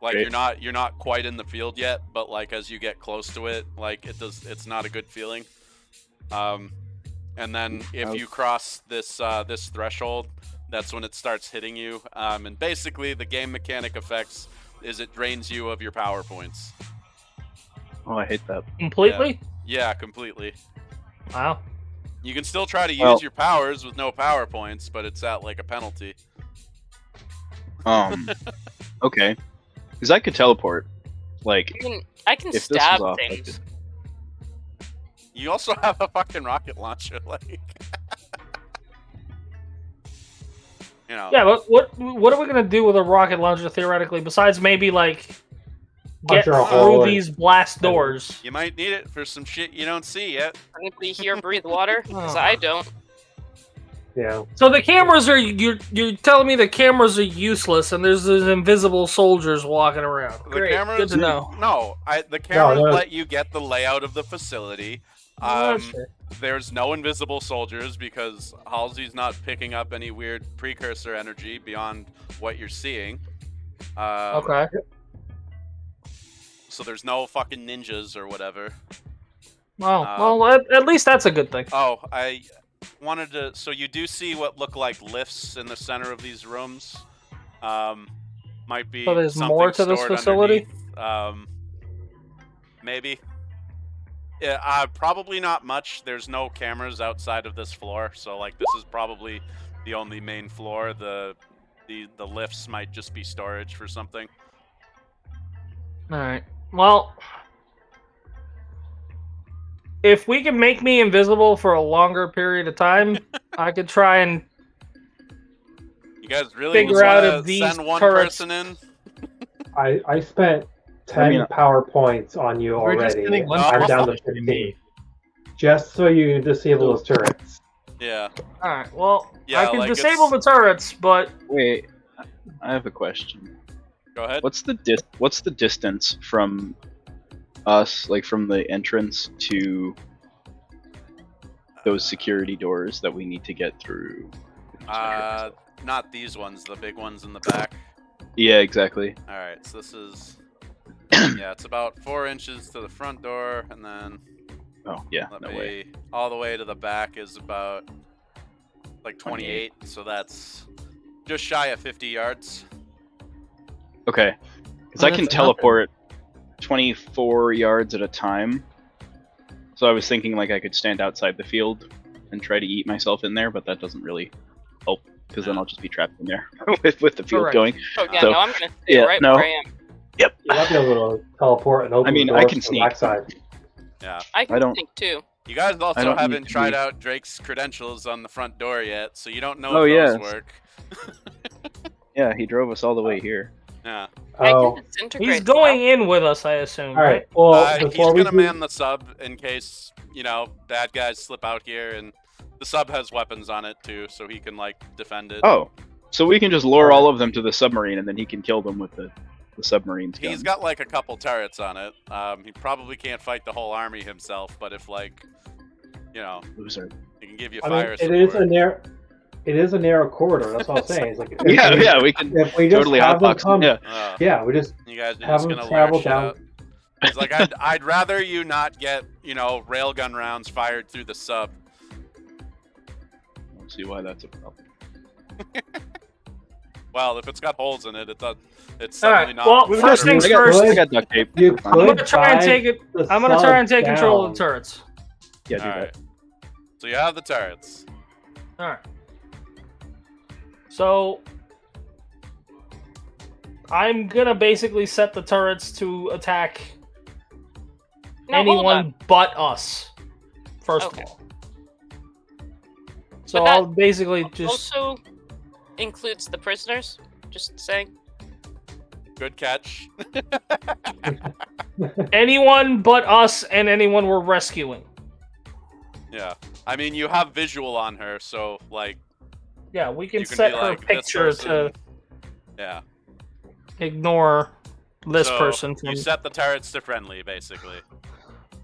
Like you're not quite in the field yet, but like as you get close to it, like it's not a good feeling. And then if you cross this this threshold, that's when it starts hitting you. And basically the game mechanic effects is it drains you of your power points. Oh, I hate that. Completely? Yeah, completely. Wow. You can still try to use your powers with no power points, but it's at like a penalty. Okay. Because I could teleport. Like, I can stab things. Like, you also have a fucking rocket launcher, like. Yeah, but what are we gonna do with a rocket launcher theoretically? Besides maybe like get through these blast doors. You might need it for some shit you don't see yet. Anybody here breathe water? Because I don't. Yeah. So the cameras are you're telling me the cameras are useless and there's these invisible soldiers walking around. Great. Good to know. No, the cameras let you get the layout of the facility. There's no invisible soldiers because Halsey's not picking up any weird precursor energy beyond what you're seeing. Okay. So there's no fucking ninjas or whatever. Well, at least that's a good thing. Oh, I wanted to. So you do see what look like lifts in the center of these rooms. Might be. So there's more to this facility. Maybe. Yeah, probably not much. There's no cameras outside of this floor, so like this is probably the only main floor. The lifts might just be storage for something. All right. Well, if we can make me invisible for a longer period of time, I could try and you guys really figure out if these send one turrets... person in. I spent 10 power points on you already. I'm down to 15. Just so you disable those turrets. Yeah. All right. Well, yeah, I can disable the turrets, but wait, I have a question. Go ahead. What's the distance from us, like from the entrance to those security doors that we need to get through? Not these ones, the big ones in the back. Yeah, exactly. All right, so this is yeah, it's about 4 inches to the front door, and then all the way to the back is about like 28. So that's just shy of 50 yards. Okay, because I can teleport 24 yards at a time. So I was thinking like I could stand outside the field and try to eat myself in there, but that doesn't really help because then I'll just be trapped in there with the field going. Oh yeah, so, no, I'm gonna stay right where I am. Yep. You might be able to teleport and open the doors I can sneak. From the backside. Yeah. I can sneak too. You guys also haven't tried out Drake's credentials on the front door yet, so you don't know if those work. Yeah, he drove us all the way here. Yeah. He's going in with us, I assume. All right. Well, he's gonna man the sub in case bad guys slip out here, and the sub has weapons on it too, so he can like defend it. Oh, so we can just lure all of them to the submarine, and then he can kill them with the submarine's gun. He's got like a couple turrets on it. He probably can't fight the whole army himself, but if like, loser, he can give you fire support. it is a narrow corridor. That's all I'm saying. It's like we can if we just totally have them hotbox. come, Yeah. we just You guys are have just them gonna travel layer shit down. out. It's like I'd rather you not get railgun rounds fired through the sub. I don't see why that's a problem. Well, if it's got holes in it, it's All certainly right. not. Well, first things first. I got duct tape. You I'm gonna could try and buy take it. the I'm gonna try and sub take control of down. the turrets. Yeah, do All that. right. So you have the turrets. All right. So I'm gonna basically set the turrets to attack Now, hold anyone on. but us. First Okay. of all. So But that I'll basically just. Also includes the prisoners. Just saying. Good catch. Anyone but us and anyone we're rescuing. Yeah. I mean, you have visual on her, so like. Yeah, we can You can set be her like, this picture to person- Yeah. ignore this So, person from. You set the turrets to friendly, basically.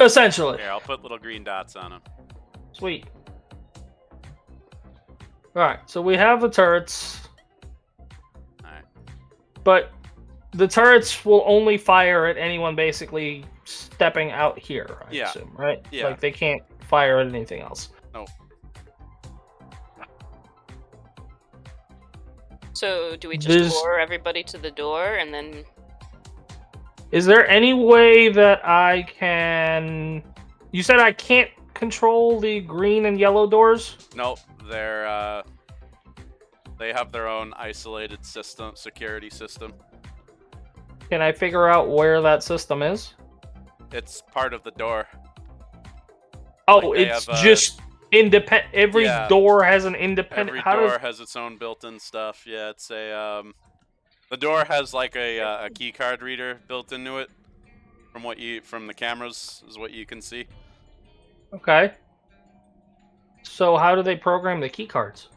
Essentially. Here, I'll put little green dots on them. Sweet. Alright, so we have the turrets. Alright. But the turrets will only fire at anyone basically stepping out here, I Yeah. assume, right? Yeah. Like they can't fire at anything else. No. So do we just There's- lure everybody to the door and then? Is there any way that I can... You said I can't control the green and yellow doors? Nope. They have their own isolated security system. Can I figure out where that system is? It's part of the door. Oh, Like they it's have, just independent. Every yeah. door has an independent. Every How door does... has its own built-in stuff. Yeah, it's a the door has like a key card reader built into it. From the cameras is what you can see. Okay. So how do they program the key cards?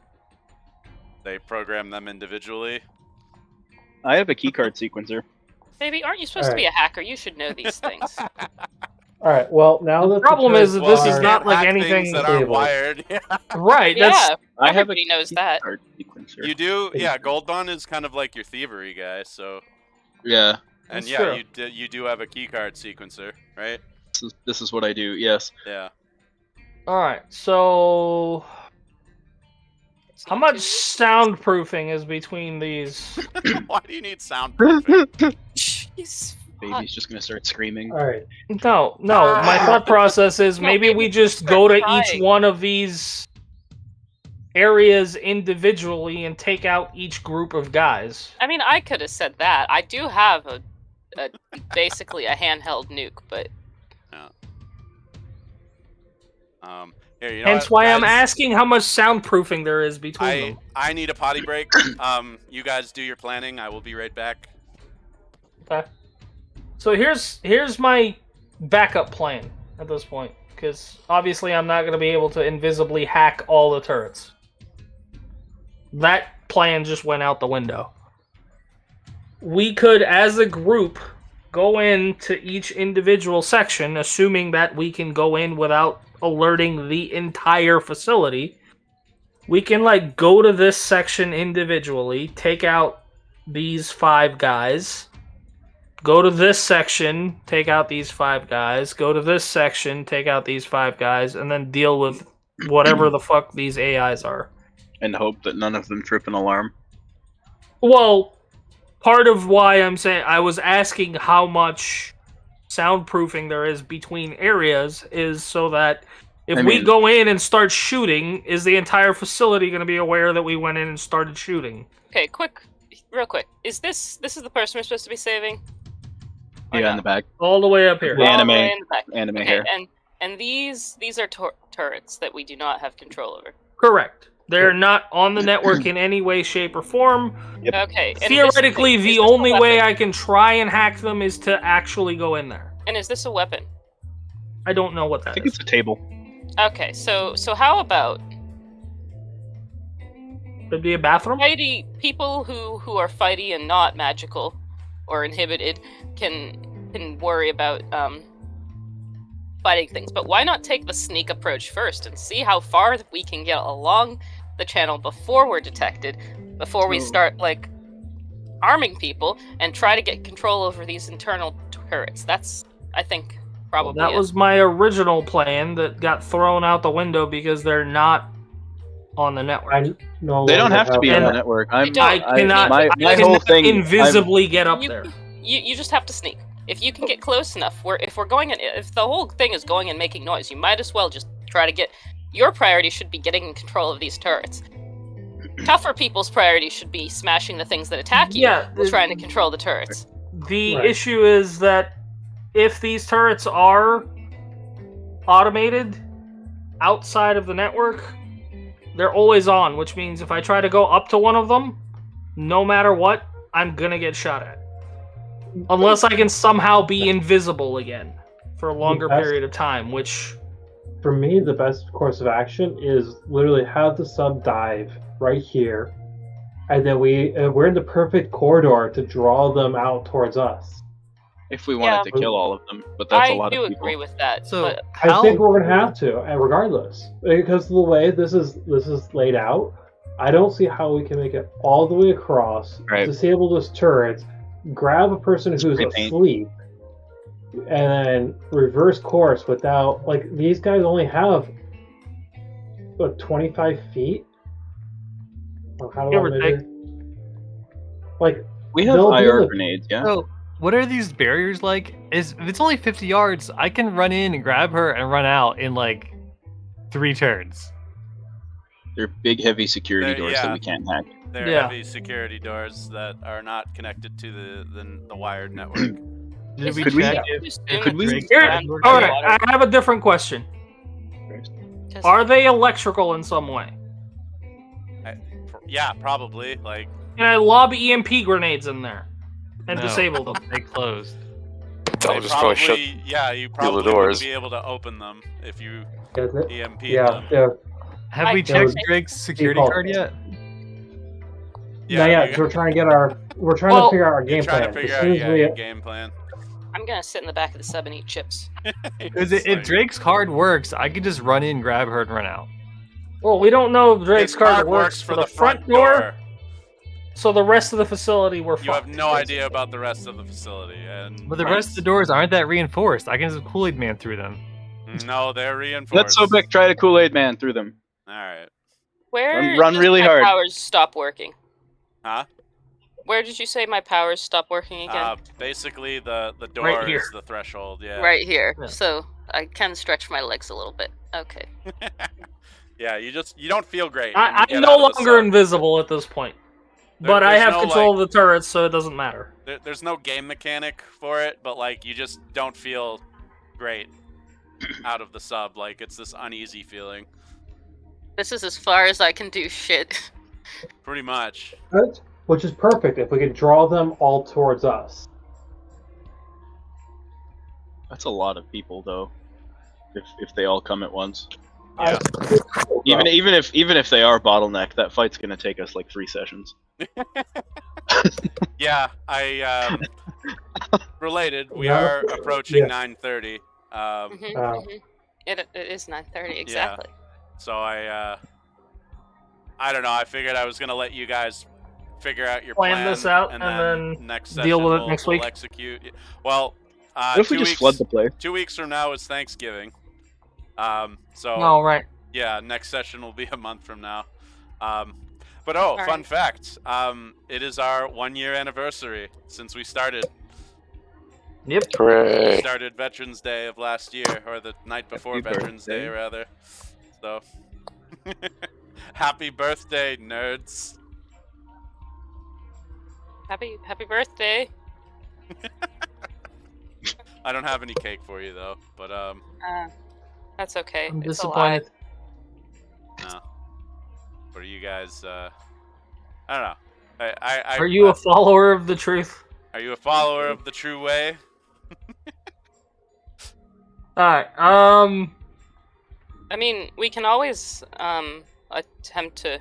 They program them individually. I have a keycard sequencer. Maybe aren't you supposed to be a hacker? You should know these things. All right. Well, now The that problem the is that this is turrets not are- like Hack anything things that aren't stable. wired. Yeah. right. Yeah, That's I have a everybody knows that. keycard sequencer. You do, yeah. Gold Dawn is kind of like your thievery guy, so Yeah, and That's yeah, true. you do have a keycard sequencer, right? this is what I do. Yes. Yeah. all right. So It's how not much too- soundproofing is between these? Why do you need soundproofing? Jeez. Baby's just gonna start screaming. All right. No. My thought process is No, maybe maybe we we just start go to trying. each one of these areas individually and take out each group of guys. I mean, I could have said that. I do have a basically a handheld nuke, but Here, you know Hence what, why I'm guys? asking how much soundproofing there is between them. I need a potty break. You guys do your planning. I will be right back. Okay. So here's my backup plan at this point, because obviously I'm not going to be able to invisibly hack all the turrets. That plan just went out the window. We could, as a group, go into each individual section, assuming that we can go in without alerting the entire facility. We can, go to this section individually, take out these 5 guys, go to this section, take out these 5 guys, go to this section, take out these 5 guys, and then deal with whatever the fuck these AIs are. And hope that none of them trip an alarm. Well, part of why I was asking how much soundproofing there is between areas is so that if we go in and start shooting, is the entire facility going to be aware that we went in and started shooting? okay, real quick. Is this is the person we're supposed to be saving? Or Yeah, no? in the back. All the way up here. The All the anime- way in the back. Anime Okay, hair. and these are turrets that we do not have control over. Correct. They're not on the network in any way, shape, or form. Okay. And Theoretically, is the this a only way weapon? I can try and hack them is to actually go in there. And is this a weapon? I don't know what I that think is. it's a table. Okay, so how about Could be a bathroom? fighty people who are fighty and not magical or inhibited can worry about fighting things, but why not take the sneak approach first and see how far we can get along the channel before we're detected, before we start, like, arming people, and try to get control over these internal turrets. That's, I think, probably That was my original plan that got thrown out the window because they're not on the network. They don't have to be on the network. I cannot whole thing invisibly get up there. You just have to sneak. If you can get close enough, if the whole thing is going and making noise, you might as well just try to get. Your priority should be getting in control of these turrets. Tougher people's priority should be smashing the things that attack you, while trying to control the turrets. The issue is that if these turrets are automated outside of the network, they're always on, which means if I try to go up to one of them, no matter what, I'm gonna get shot at. Unless I can somehow be invisible again for a longer period of time, which... For me, the best course of action is literally have the sub dive right here, and then we're in the perfect corridor to draw them out towards us. If we wanted to kill all of them, but that's a lot of people. I do agree with that. So I think we're gonna have to, and regardless, because of the way this is laid out, I don't see how we can make it all the way across, disable those turrets, grab a person who's asleep, and then reverse course without, like, these guys only have 25 feet. Or how do I measure? Like, we have IR grenades, yeah. So, what are these barriers like? If it's only 50 yards, I can run in and grab her and run out in like 3 turns. They're big, heavy security doors that we can't hack. They're heavy security doors that are not connected to the wired network. Could we? Alright, I have a different question. Are they electrical in some way? Yeah, probably. Like, can I lob EMP grenades in there and disable them? They closed. They'll just probably shut you probably would be able to open them if you EMP them. Have we checked Drake's security card yet? Yeah, we're trying to figure out our game plan. Game plan. I'm gonna sit in the back of the sub and eat chips. Because if Drake's card works, I could just run in, grab her, and run out. Well, we don't know if Drake's card works for the front door, so the rest of the facility we're fucked. You have no idea about the rest of the facility, but the rest of the doors aren't that reinforced. I can just Kool-Aid Man through them. No, they're reinforced. Let's Sobek try to Kool-Aid Man through them. All right. Where run really my hard. powers stop working? Huh? Where did you say my powers stop working again? Basically, the door Right here. is the threshold. Yeah. Right here. Yeah. So I can stretch my legs a little bit. Okay. Yeah, you don't feel great. I'm no longer invisible at this point, but I have control of the turrets, so it doesn't matter. There's no game mechanic for it, but like you just don't feel great out of the sub. Like it's this uneasy feeling. This is as far as I can do shit. Pretty much. Right? Which is perfect if we could draw them all towards us. That's a lot of people, though. If they all come at once. Yeah. Even if they are bottlenecked, that fight's gonna take us like 3 sessions. Yeah, related. We are approaching 9:30. It is 9:30 exactly. Yeah. So I don't know. I figured I was gonna let you guys figure out your plan this out, and then next deal with it we'll, next week. We'll execute. Well, what if we just flood the place? 2 weeks from now is Thanksgiving. Oh, right. Yeah, next session will be a month from now. But fun fact, it is our 1-year anniversary since we started. Yep. Hooray. We started Veterans Day of last year, or the night before Veterans Day, rather. So, happy birthday, nerds! Happy birthday! I don't have any cake for you though, but that's okay. I'm it's disappointed. No. What are you guys? I don't know. Are you a follower of the truth? Are you a follower of the true way? Alright, I mean, we can always attempt to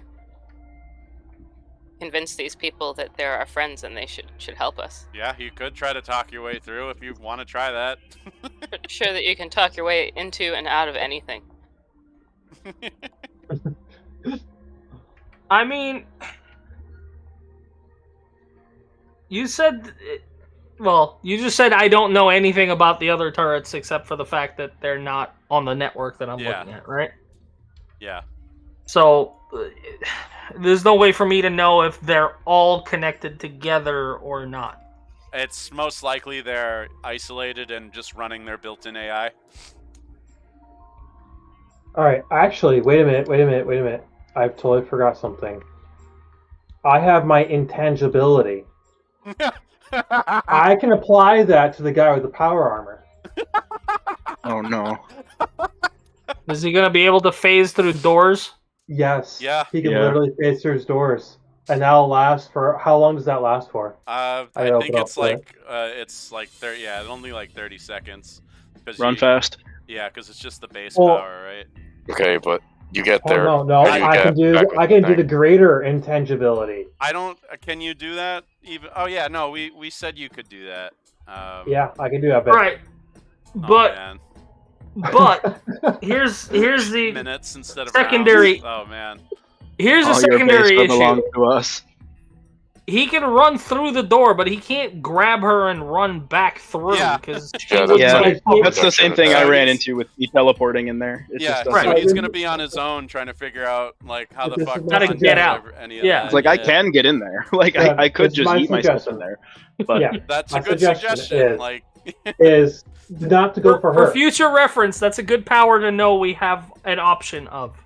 convince these people that they're our friends and they should help us. Yeah, you could try to talk your way through if you want to try that. Pretty sure that you can talk your way into and out of anything. I mean, you said, well, you just said I don't know anything about the other turrets except for the fact that they're not on the network that I'm looking at, right? Yeah. So, there's no way for me to know if they're all connected together or not. It's most likely they're isolated and just running their built-in AI. Alright, actually, wait a minute. I've totally forgot something. I have my intangibility. I can apply that to the guy with the power armor. Oh no. Is he going to be able to phase through doors? Yes. Yeah. He can literally phase through his doors. And that'll last for... How long does that last for? I think it's like 30. Yeah, only like 30 seconds. Run fast. Yeah, because it's just the base Well, power, right? Okay, but you get there. Oh, no. I can do the greater intangibility. I don't. Can you do that? Even? Oh yeah, no. We said you could do that. Yeah, I can do that. Right. But man. but here's the minutes instead of secondary. rounds. Oh man. Here's a All secondary your base issue. belong to us. He can run through the door, but he can't grab her and run back through. Yeah. Because That's the same thing I ran into with me teleporting in there. It just doesn't- so he's gonna be on his own trying to figure out like how the fuck How to get out. Yeah. It's like I can get in there. Like I could just eat myself in there. But Yeah. That's My a good suggestion suggestion. Like is not to go for her. For future reference, that's a good power to know we have an option of.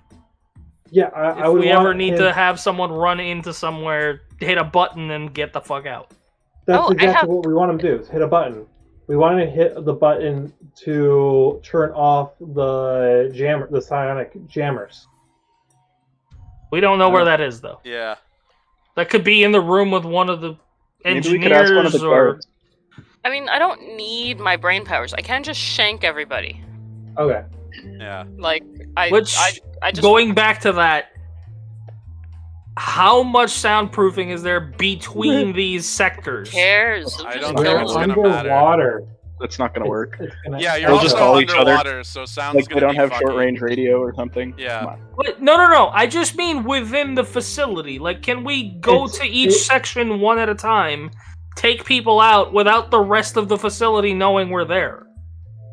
Yeah, I If would we want ever need him- to have someone run into somewhere, hit a button, and get the fuck out. That's exactly what we want him to do, is hit a button. We want him to hit the button to turn off the psionic jammers. We don't know where that is, though. yeah. That could be in the room with one of the maybe we could ask one of engineers the or... guards. I mean, I don't need my brain powers. I can just shank everybody. Okay. Yeah. Like, I just Going back to that, how much soundproofing is there between these sectors? cares. I Just don't kill think them. it's We're gonna matter. underwater. That's not gonna work. Yeah, you're We'll also just call each other. underwater, so sounds Like gonna we don't be have fucking- short range radio or something. Yeah. Come on. Wait, no. I just mean within the facility. Like, can we go to each section one at a time, take people out without the rest of the facility knowing we're there?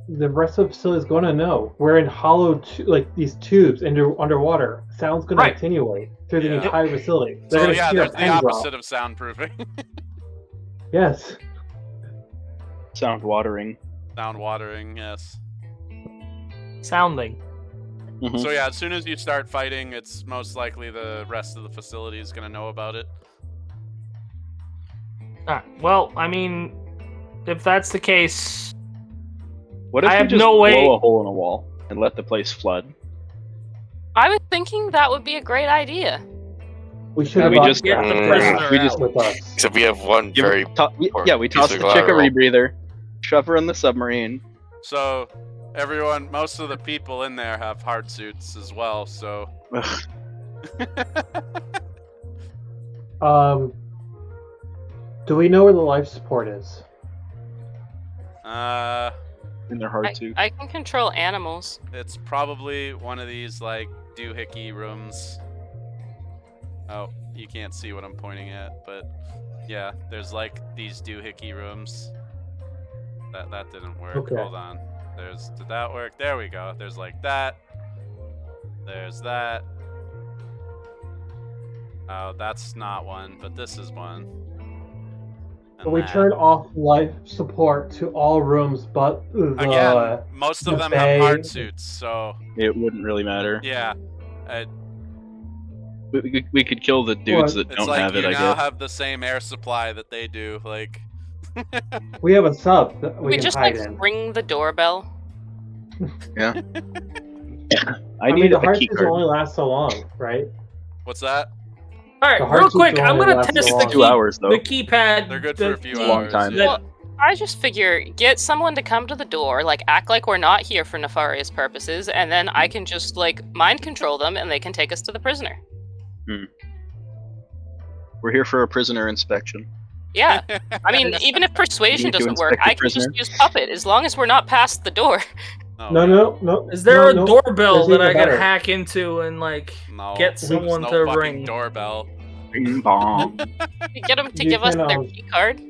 The rest of the facility is going to know. We're in hollow, like these tubes underwater. Sound's going to attenuate through the Yeah. entire facility. They're So gonna yeah, hear a there's the pin drop. opposite of soundproofing. Yes. Sound watering. Sound watering, yes. Sounding. Mhm. So yeah, as soon as you start fighting, it's most likely the rest of the facility is gonna know about it. Well, I mean, if that's the case, What if I we have just no way- blow a hole in a wall and let the place flood? I was thinking that would be a great idea. We should Yeah, have we just get the Mm. prisoner we just- out. with us. Except we have one very we important toss piece the of chick a collateral. rebreather, shove her in the submarine. So everyone, most of the people in there have hard suits as well. So Ugh. Do we know where the life support is? In their hard suits. I can control animals. it's probably one of these like doohickey rooms. Oh, you can't see what I'm pointing at, but yeah, there's like these doohickey rooms. That didn't work. Okay. Hold on. Did that work? There we go. There's like that. There's that. Oh, that's not one, but this is one. And But we that. turn off life support to all rooms but the... Again, most of the them bay. have hard suits, so It wouldn't really matter. yeah. We could kill the dudes that It's don't like have you it, I now guess. have the same air supply that they do. Like, We have a sub that we We can just hide like in. ring the doorbell. Yeah. I mean, need the a hard key suits card. only last so long, right? what's that? All right, The hard real suits quick, I'm only gonna last test so the long. 2 hours though. the keypad. They're good for a few the- Long hours. time. Yeah. Well, I just figure get someone to come to the door, like act like we're not here for nefarious purposes, and then I can just like mind control them, and they can take us to the prisoner. We're here for a prisoner inspection. Yeah, I mean, even if You persuasion need to doesn't work, inspect the I can just prisoner. use puppet as long as we're not past the door. Oh, No. Is there a doorbell There's that I even could better. hack into and like No, get there's someone no to fucking ring? doorbell. Bing bong. You get them to You give us can, their key card.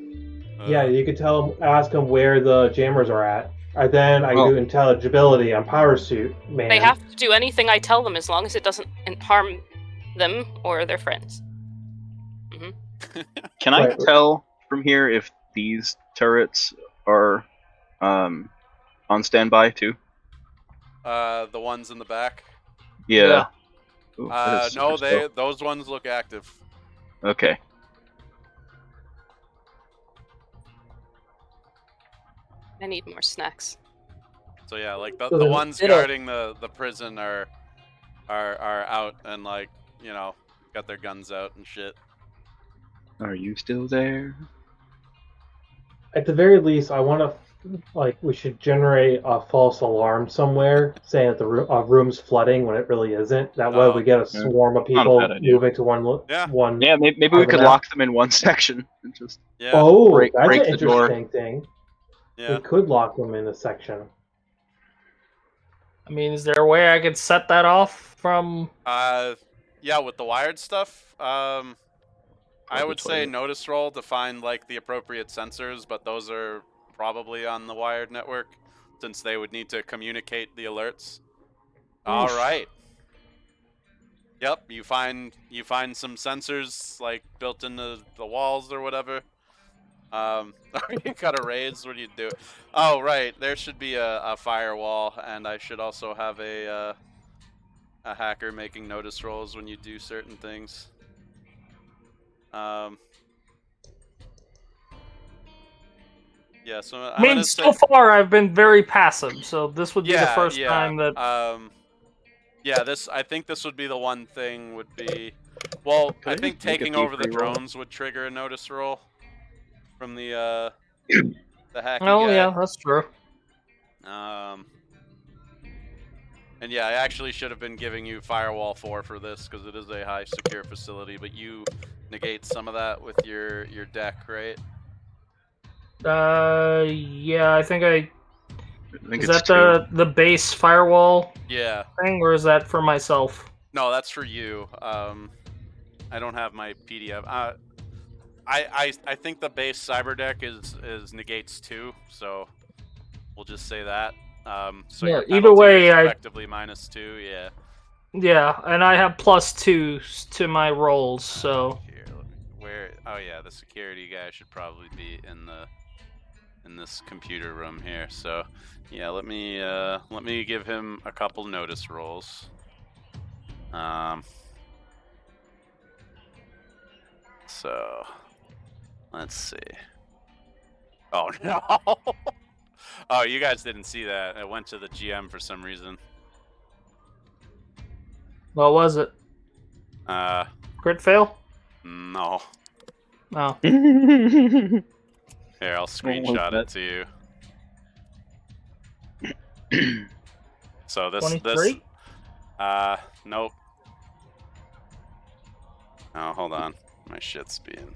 Yeah, you could ask them where the jammers are at. And then I Oh. do intelligibility on Power Suit Man. They have to do anything I tell them as long as it doesn't harm them or their friends. Can I Right. tell from here if these turrets are on standby too? The ones in the back. Yeah. Ooh, that is No, super slow. those ones look active. Okay. I need more snacks. So yeah, like So the then- ones guarding the prison are out and like, you know, got their guns out and shit. Are you still there? At the very least, I want to, we should generate a false alarm somewhere saying that the room's flooding when it really isn't. That way we get a swarm of Not a people bad idea. moving to one. Yeah, maybe we could lock them in one section and just. Yeah. Oh, break that's an the door. interesting thing. Yeah. We could lock them in a section. I mean, is there a way I could set that off from? Yeah, with the wired stuff, I would say toilet. notice roll to find like the appropriate sensors, but those are probably on the wired network since they would need to communicate the alerts. All right. Yep, you find some sensors like built into the walls or whatever. You got a raise. What do you do? Oh, right. There should be a firewall, and I should also have a hacker making notice rolls when you do certain things. Yeah. So I mean, so far I've been very passive, so this would be the first time that. Yeah, I think this would be the one thing would be. Well, I think taking over the drones would trigger a notice roll from the hacky guy. Yeah, that's true. And yeah, I actually should have been giving you Firewall 4 for this because it is a high secure facility, but you negate some of that with your deck, right? Yeah, I think is it's that the base firewall Yeah. thing, or is that for myself? No, that's for you. I don't have my PDF. I think the base cyber deck is negates 2, so we'll just say that. So Yeah, your either penalty way, is I- effectively -2. Yeah. Yeah, and I have +2 to my rolls, so Here, where? Oh yeah, the security guy should probably be in this computer room here. So yeah, let me give him a couple notice rolls. So let's see. Oh no! Oh, you guys didn't see that. It went to the GM for some reason. what was it? Crit fail? No. Oh, Here, I'll screenshot it to you. So this 23? nope. Oh, hold on. My shit's being.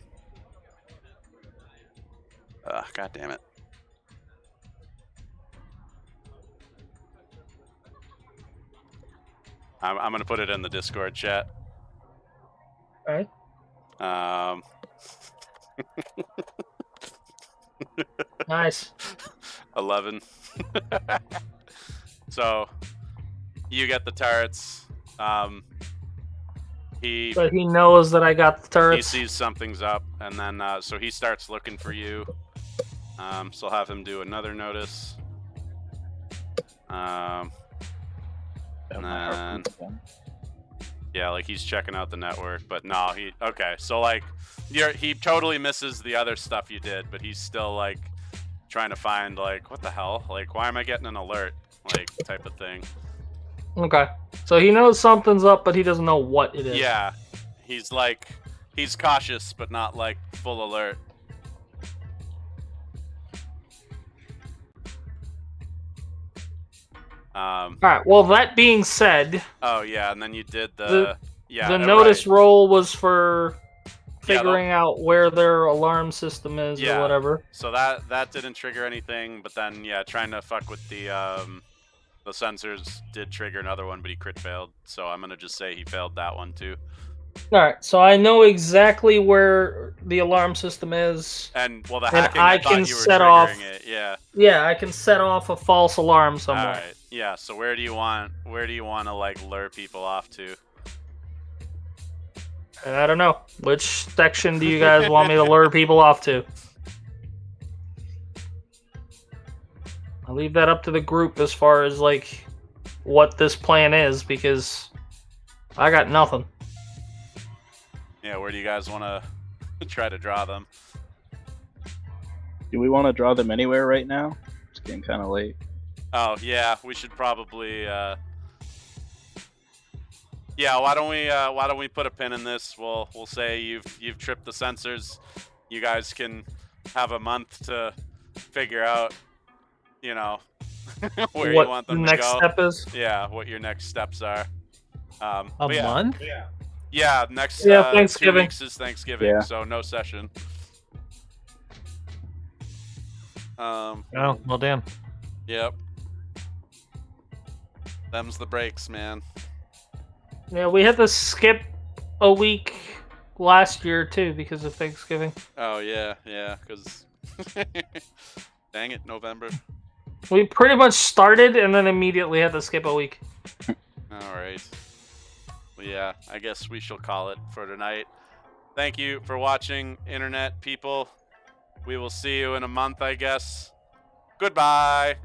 God damn it. I'm gonna put it in the Discord chat. Okay. 'Nice. 11. So you get the turrets. He But he knows that I got the he turrets. sees something's up, and then so he starts looking for you. So I'll have him do another notice. And then yeah, like he's checking out the network, but no, okay. So like, he totally misses the other stuff you did, but he's still like trying to find like what the hell, like why am I getting an alert, like type of thing. Okay. So he knows something's up, but he doesn't know what it is. Yeah, he's cautious, but not like full alert. Alright, well, that being said, Oh yeah, and then you did the notice right. roll was for Yeah, figuring out where their alarm system is Yeah. or whatever. So that didn't trigger anything, but then yeah, trying to fuck with the The sensors did trigger another one, but he crit failed. So I'm gonna just say he failed that one too. All right, so I know exactly where the alarm system is, And well, the and hacking, I I thought can you were set triggering off. it. Yeah. Yeah, I can set off a false alarm somewhere. All right. Yeah. So where do you want to like lure people off to? I don't know. Which section do you guys want me to lure people off to? I'll leave that up to the group as far as like what this plan is, because I got nothing. Yeah. Where do you guys want to try to draw them? Do we want to draw them anywhere right now? It's getting kind of late. Oh yeah, we should probably. Yeah, why don't we put a pin in this? We'll say you've tripped the sensors. You guys can have a month to figure out, you know, where What you want them the to next go. step is? Yeah, what your next steps are. A but yeah. month? Yeah, next Thanksgiving. 2 weeks is Thanksgiving, Yeah. so no session. Oh, well, damn. Yep. Them's the breaks, man. Yeah, we had to skip a week last year too because of Thanksgiving. Oh yeah, because dang it, November. We pretty much started and then immediately had to skip a week. All right. Well, yeah, I guess we shall call it for tonight. Thank you for watching, internet people. We will see you in a month, I guess. Goodbye.